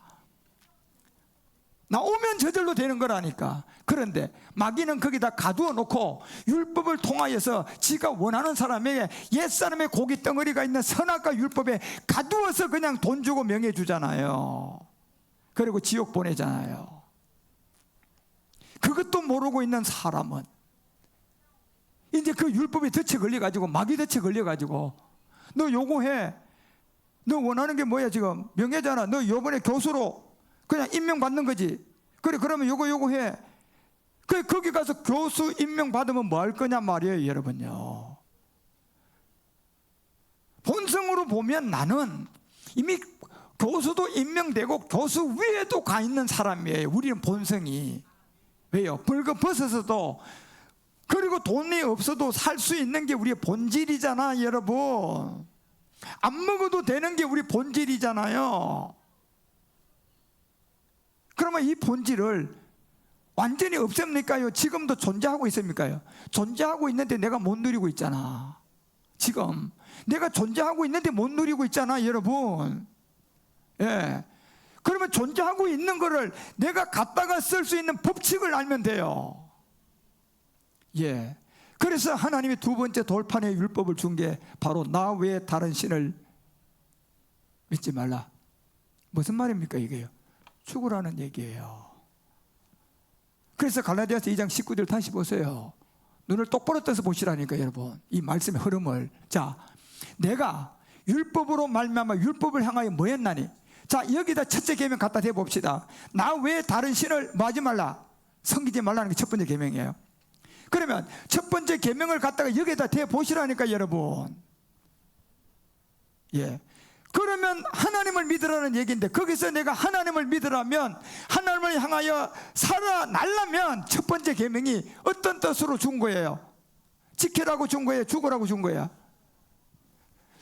Speaker 1: 나오면 저절로 되는 거라니까. 그런데 마귀는 거기다 가두어 놓고 율법을 통하여서 지가 원하는 사람에게, 옛사람의 고기 덩어리가 있는 선악과 율법에 가두어서 그냥 돈 주고 명예 주잖아요. 그리고 지옥 보내잖아요. 그것도 모르고 있는 사람은 이제 그 율법에 덫에 걸려가지고, 마귀 덫에 걸려가지고, 너 요거 해, 너 원하는 게 뭐야? 지금 명예잖아. 너 요번에 교수로 그냥 임명받는 거지. 그래, 그러면 요거 해. 거기 가서 교수 임명 받으면 뭐 할 거냐 말이에요. 여러분요, 본성으로 보면 나는 이미 교수도 임명되고 교수 위에도 가 있는 사람이에요. 우리는 본성이. 왜요? 벌거벗어서도, 그리고 돈이 없어도 살 수 있는 게 우리의 본질이잖아. 여러분, 안 먹어도 되는 게 우리 본질이잖아요. 그러면 이 본질을 완전히 없앱니까요? 지금도 존재하고 있습니까요? 존재하고 있는데 내가 못 누리고 있잖아. 지금 내가 존재하고 있는데 못 누리고 있잖아. 여러분, 예. 그러면 존재하고 있는 거를 내가 갖다가 쓸 수 있는 법칙을 알면 돼요. 예. 그래서 하나님이 두 번째 돌판의 율법을 준 게 바로 나 외에 다른 신을 믿지 말라. 무슨 말입니까 이게요? 죽으라는 얘기예요. 그래서 갈라디아서 2장 19절 다시 보세요. 눈을 똑바로 떠서 보시라니까 여러분, 이 말씀의 흐름을. 자, 내가 율법으로 말미암아 율법을 향하여 뭐 했나니? 자, 여기다 첫째 계명 갖다 대봅시다. 나 외에 다른 신을 뭐 하지 말라? 섬기지 말라는 게 첫 번째 계명이에요. 그러면 첫 번째 계명을 갖다가 여기에다 대 보시라니까 여러분. 예. 그러면 하나님을 믿으라는 얘기인데, 거기서 내가 하나님을 믿으라면, 하나님을 향하여 살아나려면 첫 번째 계명이 어떤 뜻으로 준 거예요? 지키라고 준 거예요? 죽으라고 준 거예요?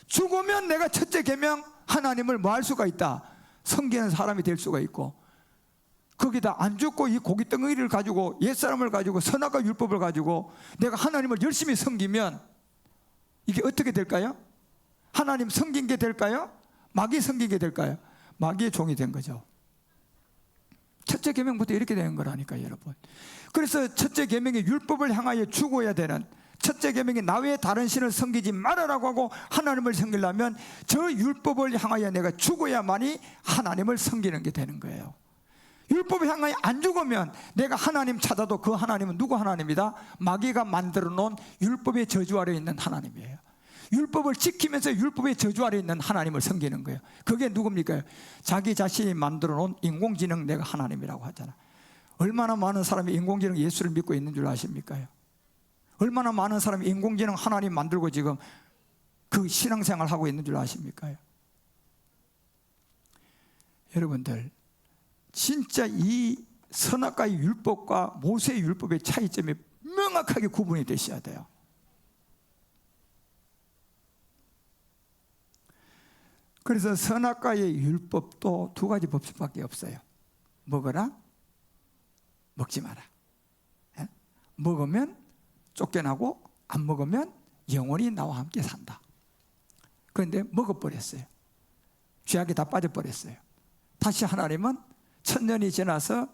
Speaker 1: 죽으면 내가 첫째 계명 하나님을 뭐 할 수가 있다? 섬기는 사람이 될 수가 있고, 거기다 안 죽고 이 고기 덩어리를 가지고, 옛사람을 가지고, 선악과 율법을 가지고 내가 하나님을 열심히 섬기면 이게 어떻게 될까요? 하나님 섬긴 게 될까요? 마귀 섬긴 게 될까요? 마귀의 종이 된 거죠. 첫째 계명부터 이렇게 되는 거라니까 여러분. 그래서 첫째 계명의 율법을 향하여 죽어야 되는, 첫째 계명이 나 외에 다른 신을 섬기지 말아라고 하고 하나님을 섬기려면 저 율법을 향하여 내가 죽어야만이 하나님을 섬기는 게 되는 거예요. 율법을 향하여 안 죽으면 내가 하나님 찾아도 그 하나님은 누구 하나님이다? 마귀가 만들어 놓은 율법의 저주 아래 있는 하나님이에요. 율법을 지키면서 율법의 저주 아래 있는 하나님을 섬기는 거예요. 그게 누굽니까? 자기 자신이 만들어 놓은 인공지능 내가 하나님이라고 하잖아. 얼마나 많은 사람이 인공지능 예수를 믿고 있는 줄 아십니까? 얼마나 많은 사람이 인공지능 하나님 만들고 지금 그 신앙생활 하고 있는 줄 아십니까? 여러분들, 진짜 이 선악과의 율법과 모세의 율법의 차이점이 명확하게 구분이 되셔야 돼요. 그래서 선악과의 율법도 두 가지 법칙밖에 없어요. 먹어라, 먹지 마라. 먹으면 쫓겨나고 안 먹으면 영원히 나와 함께 산다. 그런데 먹어버렸어요. 죄악에 다 빠져버렸어요. 다시 하나님은 천년이 지나서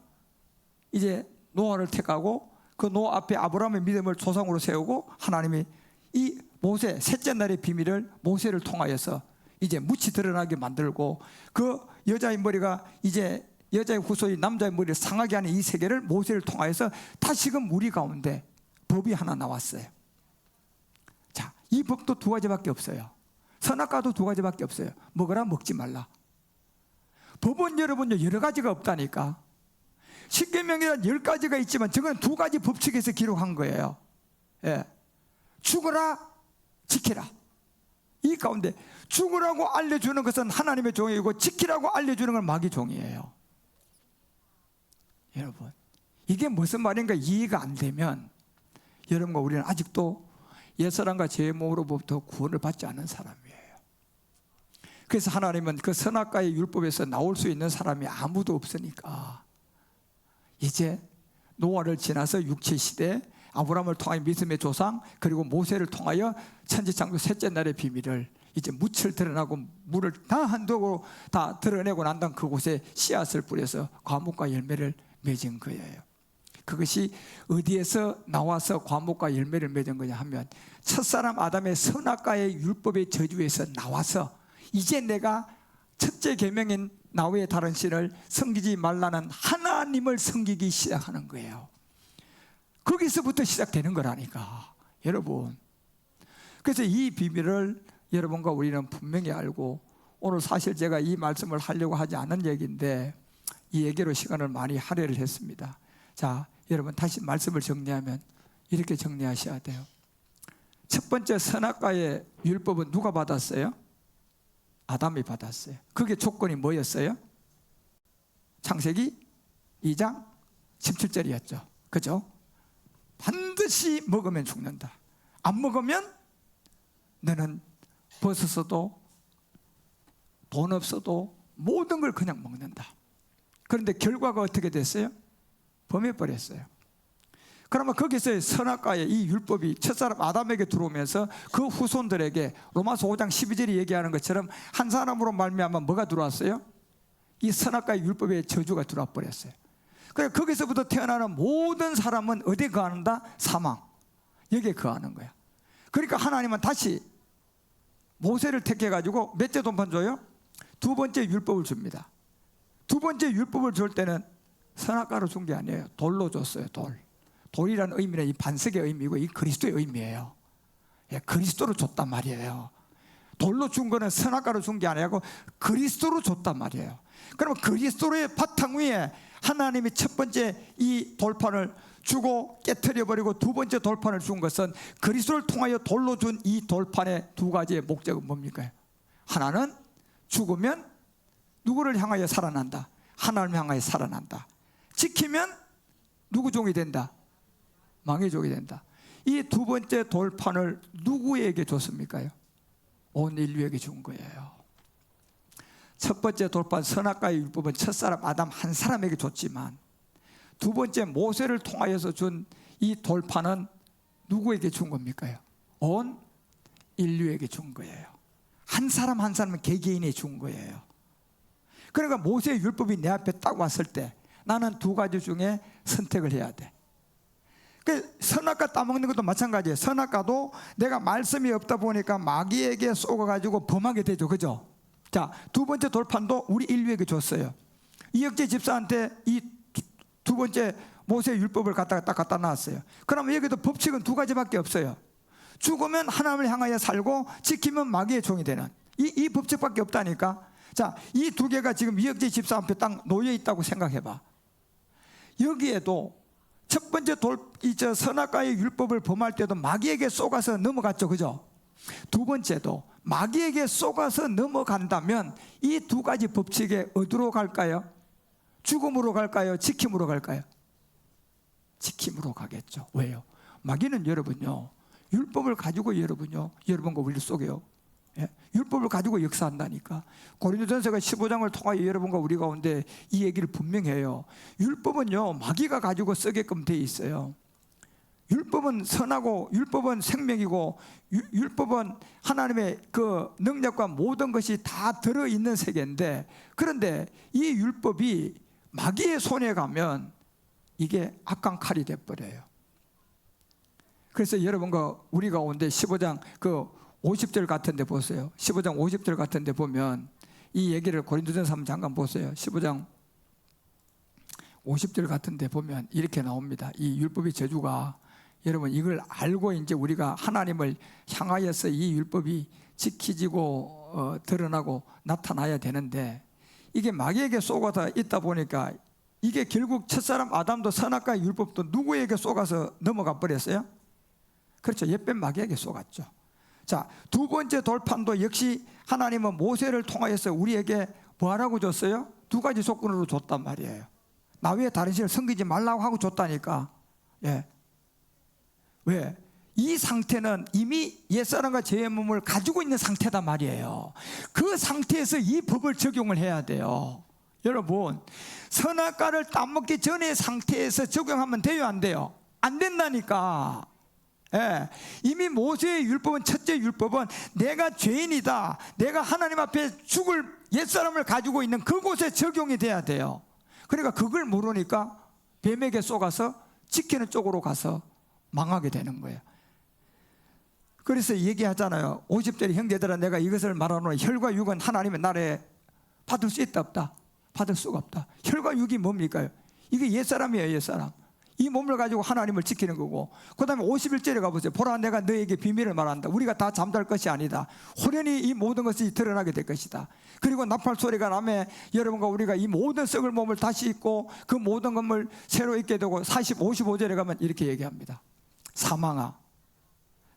Speaker 1: 이제 노아를 택하고 그 노아 앞에 아브라함의 믿음을 조상으로 세우고 하나님이 이 모세 셋째 날의 비밀을 모세를 통하여서 이제 묻히 드러나게 만들고, 그 여자의 머리가 이제 여자의 후손이 남자의 머리를 상하게 하는 이 세계를 모세를 통하여서 다시금 우리 가운데 법이 하나 나왔어요. 자, 이 법도 두 가지밖에 없어요. 선악과도 두 가지밖에 없어요. 먹어라, 먹지 말라. 법은 여러분요 여러 가지가 없다니까. 십계명이란 10가지가 있지만 저건 두 가지 법칙에서 기록한 거예요. 예. 죽어라, 지키라. 이 가운데 죽으라고 알려주는 것은 하나님의 종이고 지키라고 알려주는 건 마귀 종이에요. 여러분, 이게 무슨 말인가 이해가 안 되면 여러분과 우리는 아직도 옛사람과 죄의 몸으로부터 구원을 받지 않은 사람이에요. 그래서 하나님은 그 선악과의 율법에서 나올 수 있는 사람이 아무도 없으니까 이제 노아를 지나서 육체시대, 아브라함을 통하여 믿음의 조상, 그리고 모세를 통하여 천지창조 셋째 날의 비밀을 이제 묻힐 드러나고 물을 다 한도로 다 드러내고 난 다음 그곳에 씨앗을 뿌려서 과목과 열매를 맺은 거예요. 그것이 어디에서 나와서 과목과 열매를 맺은 거냐 하면 첫사람 아담의 선악과의 율법의 저주에서 나와서 이제 내가 첫째 계명인 나 외에 다른 신을 섬기지 말라는 하나님을 섬기기 시작하는 거예요. 거기서부터 시작되는 거라니까 여러분. 그래서 이 비밀을 여러분과 우리는 분명히 알고, 오늘 사실 제가 이 말씀을 하려고 하지 않은 얘기인데 이 얘기로 시간을 많이 할애를 했습니다. 자, 여러분 다시 말씀을 정리하면 이렇게 정리하셔야 돼요. 첫 번째 선악과의 율법은 누가 받았어요? 아담이 받았어요. 그게 조건이 뭐였어요? 창세기 2장 17절이었죠. 그죠? 반드시 먹으면 죽는다. 안 먹으면 너는 벗었어도 돈 없어도 모든 걸 그냥 먹는다. 그런데 결과가 어떻게 됐어요? 범해버렸어요. 그러면 거기서 선악과의 이 율법이 첫사람 아담에게 들어오면서 그 후손들에게 로마서 5장 12절이 얘기하는 것처럼 한 사람으로 말미암아 뭐가 들어왔어요? 이 선악과의 율법의 저주가 들어와 버렸어요. 그래서 거기서부터 태어나는 모든 사람은 어디에 거한다? 사망. 여기에 거하는 거야. 그러니까 하나님은 다시 모세를 택해가지고 몇째 돈판 줘요? 두 번째 율법을 줍니다. 두 번째 율법을 줄 때는 선악과로 준 게 아니에요. 돌로 줬어요. 돌이라는 의미는 이 반석의 의미고 이 그리스도의 의미예요. 예, 그리스도로 줬단 말이에요. 돌로 준 거는 선악과로 준 게 아니고 그리스도로 줬단 말이에요. 그러면 그리스도의 바탕 위에 하나님이 첫 번째 이 돌판을 주고 깨트려 버리고 두 번째 돌판을 준 것은 그리스도를 통하여 돌로 준 이 돌판의 두 가지의 목적은 뭡니까? 하나는 죽으면 누구를 향하여 살아난다? 하나님을 향하여 살아난다. 지키면 누구 종이 된다? 망의 종이 된다. 이 두 번째 돌판을 누구에게 줬습니까? 온 인류에게 준 거예요. 첫 번째 돌판 선악과의 율법은 첫사람 아담 한 사람에게 줬지만 두 번째 모세를 통하여서 준 이 돌판은 누구에게 준 겁니까? 온 인류에게 준 거예요. 한 사람 한 사람은 개개인이 준 거예요. 그러니까 모세의 율법이 내 앞에 딱 왔을 때 나는 두 가지 중에 선택을 해야 돼. 선악과 따먹는 것도 마찬가지예요. 선악과도 내가 말씀이 없다 보니까 마귀에게 쏘아가지고 범하게 되죠. 그죠? 자, 두 번째 돌판도 우리 인류에게 줬어요. 이혁재 집사한테 이 두 번째 모세의 율법을 갖다가 딱 갖다 놨어요. 그러면 여기도 법칙은 두 가지밖에 없어요. 죽으면 하나님을 향하여 살고 지키면 마귀의 종이 되는 이 법칙밖에 없다니까. 자, 이 두 개가 지금 이혁재 집사 앞에 딱 놓여 있다고 생각해봐. 여기에도 첫 번째 선악과의 율법을 범할 때도 마귀에게 쏘가서 넘어갔죠. 그죠? 두 번째도 마귀에게 쏘가서 넘어간다면 이 두 가지 법칙에 어디로 갈까요? 죽음으로 갈까요? 지킴으로 갈까요? 지킴으로 가겠죠. 왜요? 마귀는 여러분요, 율법을 가지고 여러분과 우리 속에요, 율법을 가지고 역사한다니까. 고린도전서가 15장을 통하여 여러분과 우리 가운데 이 얘기를 분명히 해요. 율법은요, 마귀가 가지고 쓰게끔 돼 있어요. 율법은 선하고 율법은 생명이고 율법은 하나님의 그 능력과 모든 것이 다 들어있는 세계인데, 그런데 이 율법이 마귀의 손에 가면 이게 악한 칼이 돼버려요. 그래서 여러분과 우리 가운데 15장 그 50절 같은 데 보세요. 15장 50절 같은 데 보면 이 얘기를 고린도전서 한번 잠깐 보세요. 15장 50절 같은 데 보면 이렇게 나옵니다. 이 율법의 저주가, 여러분 이걸 알고 이제 우리가 하나님을 향하여서 이 율법이 지키지고 드러나고 나타나야 되는데, 이게 마귀에게 쏘가서 있다 보니까 이게 결국 첫사람 아담도 선악과의 율법도 누구에게 쏘가서 넘어가 버렸어요? 그렇죠. 옛뱀 마귀에게 쏘갔죠. 자, 두 번째 돌판도 역시 하나님은 모세를 통하여서 우리에게 뭐하라고 줬어요? 두 가지 조건으로 줬단 말이에요. 나 외에 다른 신을 섬기지 말라고 하고 줬다니까. 예. 왜? 이 상태는 이미 옛사람과 죄의 몸을 가지고 있는 상태단 말이에요. 그 상태에서 이 법을 적용을 해야 돼요. 여러분, 선악과를 따먹기 전의 상태에서 적용하면 돼요, 안 돼요? 안 된다니까. 예, 이미 모세의 율법은, 첫째 율법은 내가 죄인이다, 내가 하나님 앞에 죽을 옛사람을 가지고 있는 그곳에 적용이 돼야 돼요. 그러니까 그걸 모르니까 뱀에게 쏘가서 지키는 쪽으로 가서 망하게 되는 거예요. 그래서 얘기하잖아요. 50절에 형제들아 내가 이것을 말하노니 혈과 육은 하나님의 나라에 받을 수 있다 없다? 받을 수가 없다. 혈과 육이 뭡니까? 이게 옛사람이에요. 옛사람. 이 몸을 가지고 하나님을 지키는 거고, 그 다음에 51절에 가보세요. 보라 내가 너에게 비밀을 말한다. 우리가 다 잠잘 것이 아니다. 호련히 이 모든 것이 드러나게 될 것이다. 그리고 나팔 소리가 나매 여러분과 우리가 이 모든 썩을 몸을 다시 입고 그 모든 것을 새로 입게 되고, 55절에 가면 이렇게 얘기합니다. 사망아,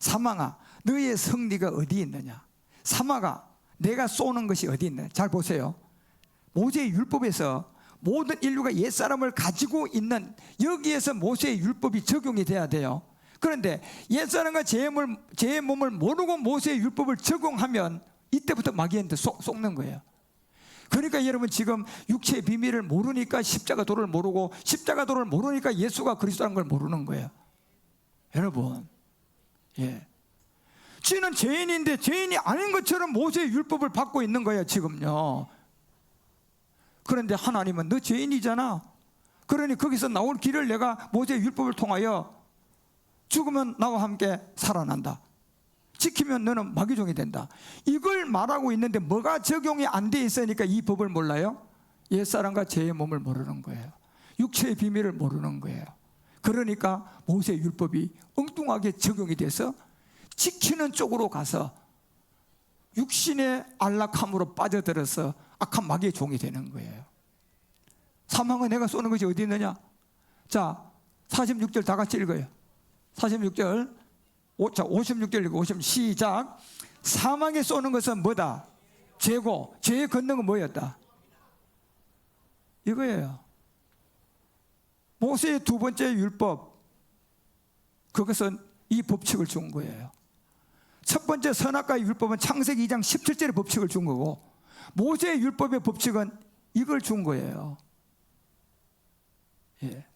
Speaker 1: 사망아, 너의 승리가 어디 있느냐? 사망아, 내가 쏘는 것이 어디 있느냐? 잘 보세요. 모세의 율법에서 모든 인류가 옛사람을 가지고 있는 여기에서 모세의 율법이 적용이 돼야 돼요. 그런데 옛사람과 죄의 몸을 모르고 모세의 율법을 적용하면 이때부터 마귀한테 속는 거예요. 그러니까 여러분 지금 육체의 비밀을 모르니까 십자가 도를 모르고, 십자가 도를 모르니까 예수가 그리스도라는 걸 모르는 거예요. 여러분, 예, 죄는 죄인인데 죄인이 아닌 것처럼 모세의 율법을 받고 있는 거예요 지금요. 그런데 하나님은 너 죄인이잖아. 그러니 거기서 나올 길을 내가 모세의 율법을 통하여 죽으면 나와 함께 살아난다, 지키면 너는 마귀종이 된다, 이걸 말하고 있는데 뭐가 적용이 안 돼 있으니까 이 법을 몰라요? 옛사람과 죄의 몸을 모르는 거예요. 육체의 비밀을 모르는 거예요. 그러니까 모세의 율법이 엉뚱하게 적용이 돼서 지키는 쪽으로 가서 육신의 안락함으로 빠져들어서 악한 마귀의 종이 되는 거예요. 사망은 내가 쏘는 것이 어디 있느냐? 자, 46절 다 같이 읽어요. 46절, 56절 읽고 50 시작. 사망에 쏘는 것은 뭐다? 죄고, 죄의 권능은 뭐였다? 이거예요. 모세의 두 번째 율법, 그것은 이 법칙을 준 거예요. 첫 번째 선악과의 율법은 창세기 2장 17절의 법칙을 준 거고, 모세의 율법의 법칙은 이걸 준 거예요. 예.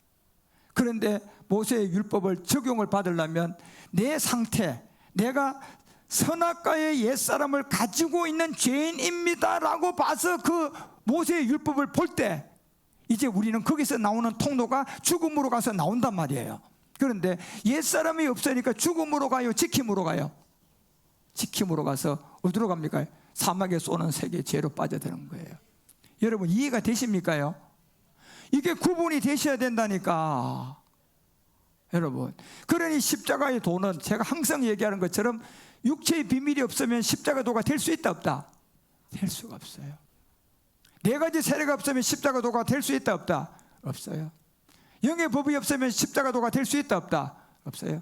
Speaker 1: 그런데 모세의 율법을 적용을 받으려면 내 상태, 내가 선악과의 옛사람을 가지고 있는 죄인입니다라고 봐서 그 모세의 율법을 볼 때 이제 우리는 거기서 나오는 통로가 죽음으로 가서 나온단 말이에요. 그런데 옛사람이 없으니까 죽음으로 가요? 지킴으로 가요? 지킴으로 가서 어디로 갑니까? 사막에 쏘는 세계 죄로 빠져드는 거예요. 여러분 이해가 되십니까요? 이게 구분이 되셔야 된다니까. 여러분, 그러니 십자가의 도는 제가 항상 얘기하는 것처럼 육체의 비밀이 없으면 십자가 도가 될 수 있다 없다? 될 수가 없어요. 네 가지 세례가 없으면 십자가 도가 될 수 있다 없다? 없어요. 영의 법이 없으면 십자가 도가 될 수 있다 없다? 없어요.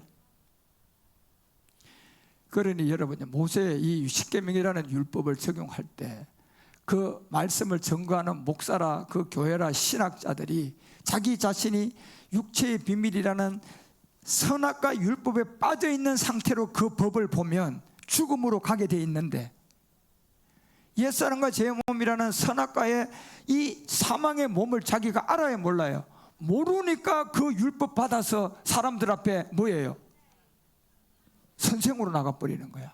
Speaker 1: 그러니 여러분, 모세의 이 십계명이라는 율법을 적용할 때 그 말씀을 전거하는 목사라 그 교회라 신학자들이 자기 자신이 육체의 비밀이라는 선악과 율법에 빠져 있는 상태로 그 법을 보면 죽음으로 가게 돼 있는데, 옛사람과 제 몸이라는 선악과의 이 사망의 몸을 자기가 알아야 몰라요. 모르니까 그 율법 받아서 사람들 앞에 뭐예요? 선생으로 나가버리는 거야.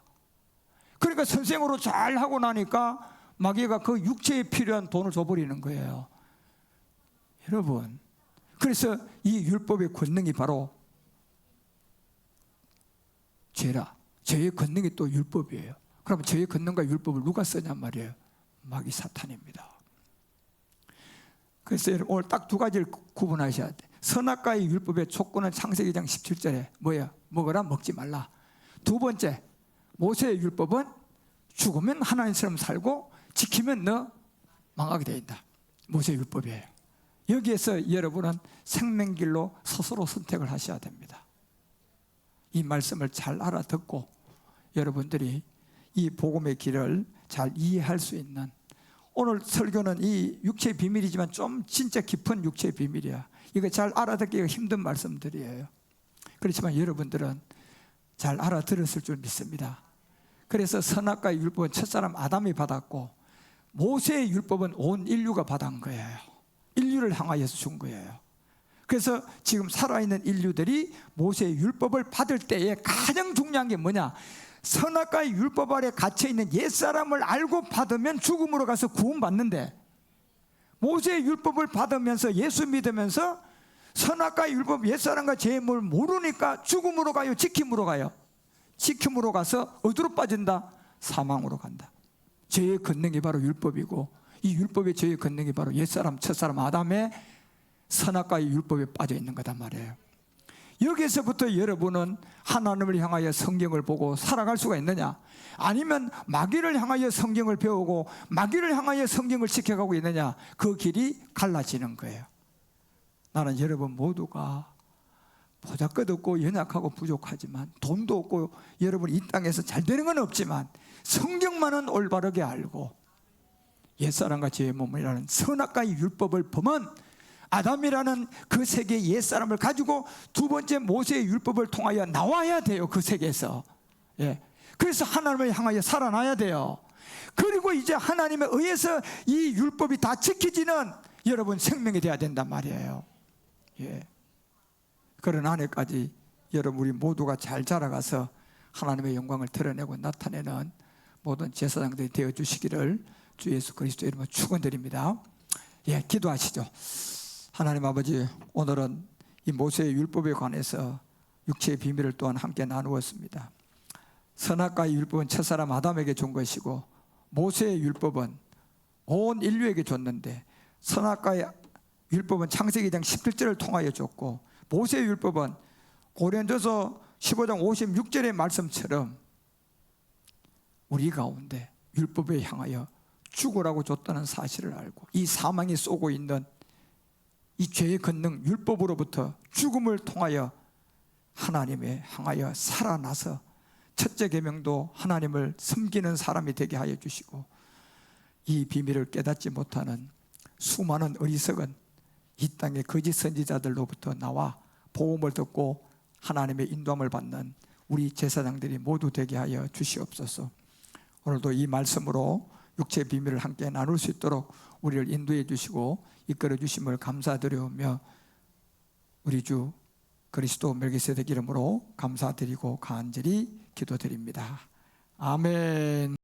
Speaker 1: 그러니까 선생으로 잘 하고 나니까 마귀가 그 육체에 필요한 돈을 줘버리는 거예요. 여러분, 그래서 이 율법의 권능이 바로 죄라. 죄의 권능이 또 율법이에요. 그러면 죄의 권능과 율법을 누가 쓰냔 말이에요? 마귀 사탄입니다. 그래서 오늘 딱 두 가지를 구분하셔야 돼. 선악과의 율법의 촉구는 창세기 2장 17절에 뭐야? 먹어라, 먹지 말라. 두 번째, 모세의 율법은 죽으면 하나님처럼 살고 지키면 너 망하게 되어 있다. 모세의 율법이에요. 여기에서 여러분은 생명길로 스스로 선택을 하셔야 됩니다. 이 말씀을 잘 알아듣고 여러분들이 이 복음의 길을 잘 이해할 수 있는, 오늘 설교는 이 육체의 비밀이지만 좀 진짜 깊은 육체의 비밀이야. 이거 잘 알아듣기가 힘든 말씀들이에요. 그렇지만 여러분들은 잘 알아들었을 줄 믿습니다. 그래서 선악과의 율법은 첫사람 아담이 받았고 모세의 율법은 온 인류가 받은 거예요. 인류를 향하여서 준 거예요. 그래서 지금 살아있는 인류들이 모세의 율법을 받을 때에 가장 중요한 게 뭐냐? 선악과의 율법 아래 갇혀있는 옛사람을 알고 받으면 죽음으로 가서 구원받는데, 모세의 율법을 받으면서 예수 믿으면서 선악과의 율법 옛사람과 죄임을 모르니까 죽음으로 가요? 지킴으로 가요? 지킴으로 가서 어디로 빠진다? 사망으로 간다. 죄의 권능이 바로 율법이고, 이 율법의 죄의 권능이 바로 옛사람 첫사람 아담의 선악과의 율법에 빠져 있는 거단 말이에요. 여기에서부터 여러분은 하나님을 향하여 성경을 보고 살아갈 수가 있느냐, 아니면 마귀를 향하여 성경을 배우고 마귀를 향하여 성경을 지켜가고 있느냐, 그 길이 갈라지는 거예요. 나는 여러분 모두가 보잘것없고 연약하고 부족하지만, 돈도 없고 여러분 이 땅에서 잘 되는 건 없지만 성경만은 올바르게 알고 옛사람과 죄의 몸이라는 선악과의 율법을 범한 아담이라는 그 세계의 옛사람을 가지고 두 번째 모세의 율법을 통하여 나와야 돼요. 그 세계에서. 예. 그래서 하나님을 향하여 살아나야 돼요. 그리고 이제 하나님에 의해서 이 율법이 다 지켜지는 여러분 생명이 돼야 된단 말이에요. 예. 그런 안에까지 여러분 우리 모두가 잘 자라가서 하나님의 영광을 드러내고 나타내는 모든 제사장들이 되어 주시기를 주 예수 그리스도의 이름으로 축원드립니다. 예, 기도하시죠. 하나님 아버지, 오늘은 이 모세의 율법에 관해서 육체의 비밀을 또한 함께 나누었습니다. 선악과의 율법은 첫사람 아담에게 준 것이고 모세의 율법은 온 인류에게 줬는데, 선악과의 율법은 창세기 2장 17절을 통하여 줬고 모세의 율법은 고린도서 15장 56절의 말씀처럼 우리 가운데 율법에 향하여 죽으라고 줬다는 사실을 알고 이 사망이 쏘고 있는 이 죄의 권능 율법으로부터 죽음을 통하여 하나님에 향하여 살아나서 첫째 계명도 하나님을 섬기는 사람이 되게 하여 주시고, 이 비밀을 깨닫지 못하는 수많은 어리석은 이 땅의 거짓 선지자들로부터 나와 복음을 듣고 하나님의 인도함을 받는 우리 제사장들이 모두 되게 하여 주시옵소서. 오늘도 이 말씀으로 육체의 비밀을 함께 나눌 수 있도록 우리를 인도해 주시고 이끌어 주심을 감사드리며 우리 주 그리스도 멜기세덱 이름으로 감사드리고 간절히 기도드립니다. 아멘.